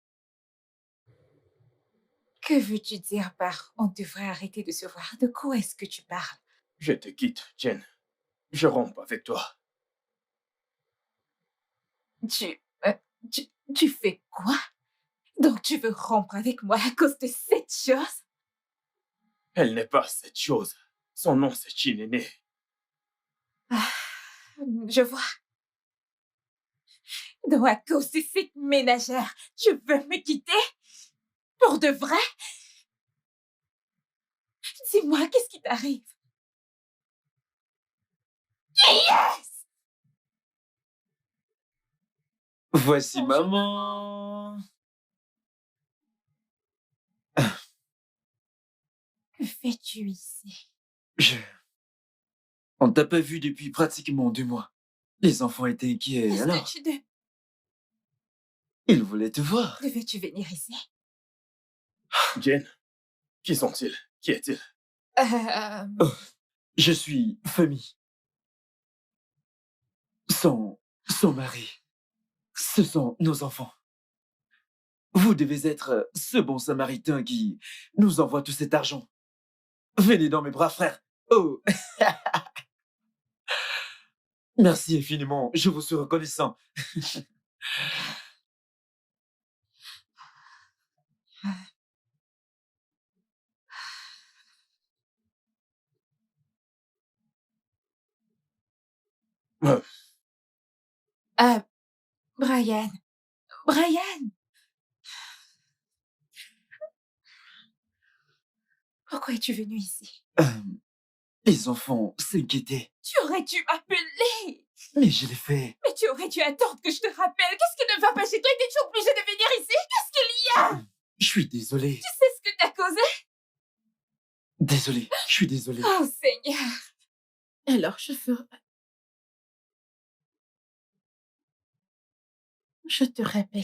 Que veux-tu dire par on devrait arrêter de se voir? De quoi est-ce que tu parles? Je te quitte, Jane. Je romps avec toi. Tu fais quoi? Donc tu veux rompre avec moi à cause de cette chose? Elle n'est pas cette chose. Son nom, c'est Chinene. Je vois. Donc à cause de cette ménagère, tu veux me quitter? Pour de vrai? Dis-moi, qu'est-ce qui t'arrive? Yes! Voici Bonjour, maman. Que fais-tu ici? On t'a pas vu depuis pratiquement 2 mois. Les enfants étaient inquiets, Est-ce alors que tu ils voulaient te voir. devais-tu venir ici? Jane, qui sont-ils? Qui est-il? Oh, je suis famille. Son mari. Ce sont nos enfants. Vous devez être ce bon samaritain qui nous envoie tout cet argent. Venez dans mes bras, frère. Oh. Merci infiniment, je vous suis reconnaissant. Ah, Brian. Brian! Pourquoi es-tu venu ici? Les enfants s'inquiétaient, Tu aurais dû m'appeler! mais je l'ai fait. Mais tu aurais dû attendre que je te rappelle. Qu'est-ce qui ne va pas chez toi? Étais-tu obligé de venir ici? Qu'est-ce qu'il y a? Je suis désolé. Tu sais ce que t'as causé? Désolé, je suis désolé. Oh Seigneur! Alors, je ferai... Je te rappelle.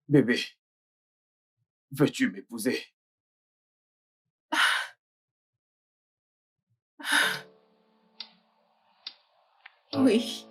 Bébé, veux-tu m'épouser? Oui.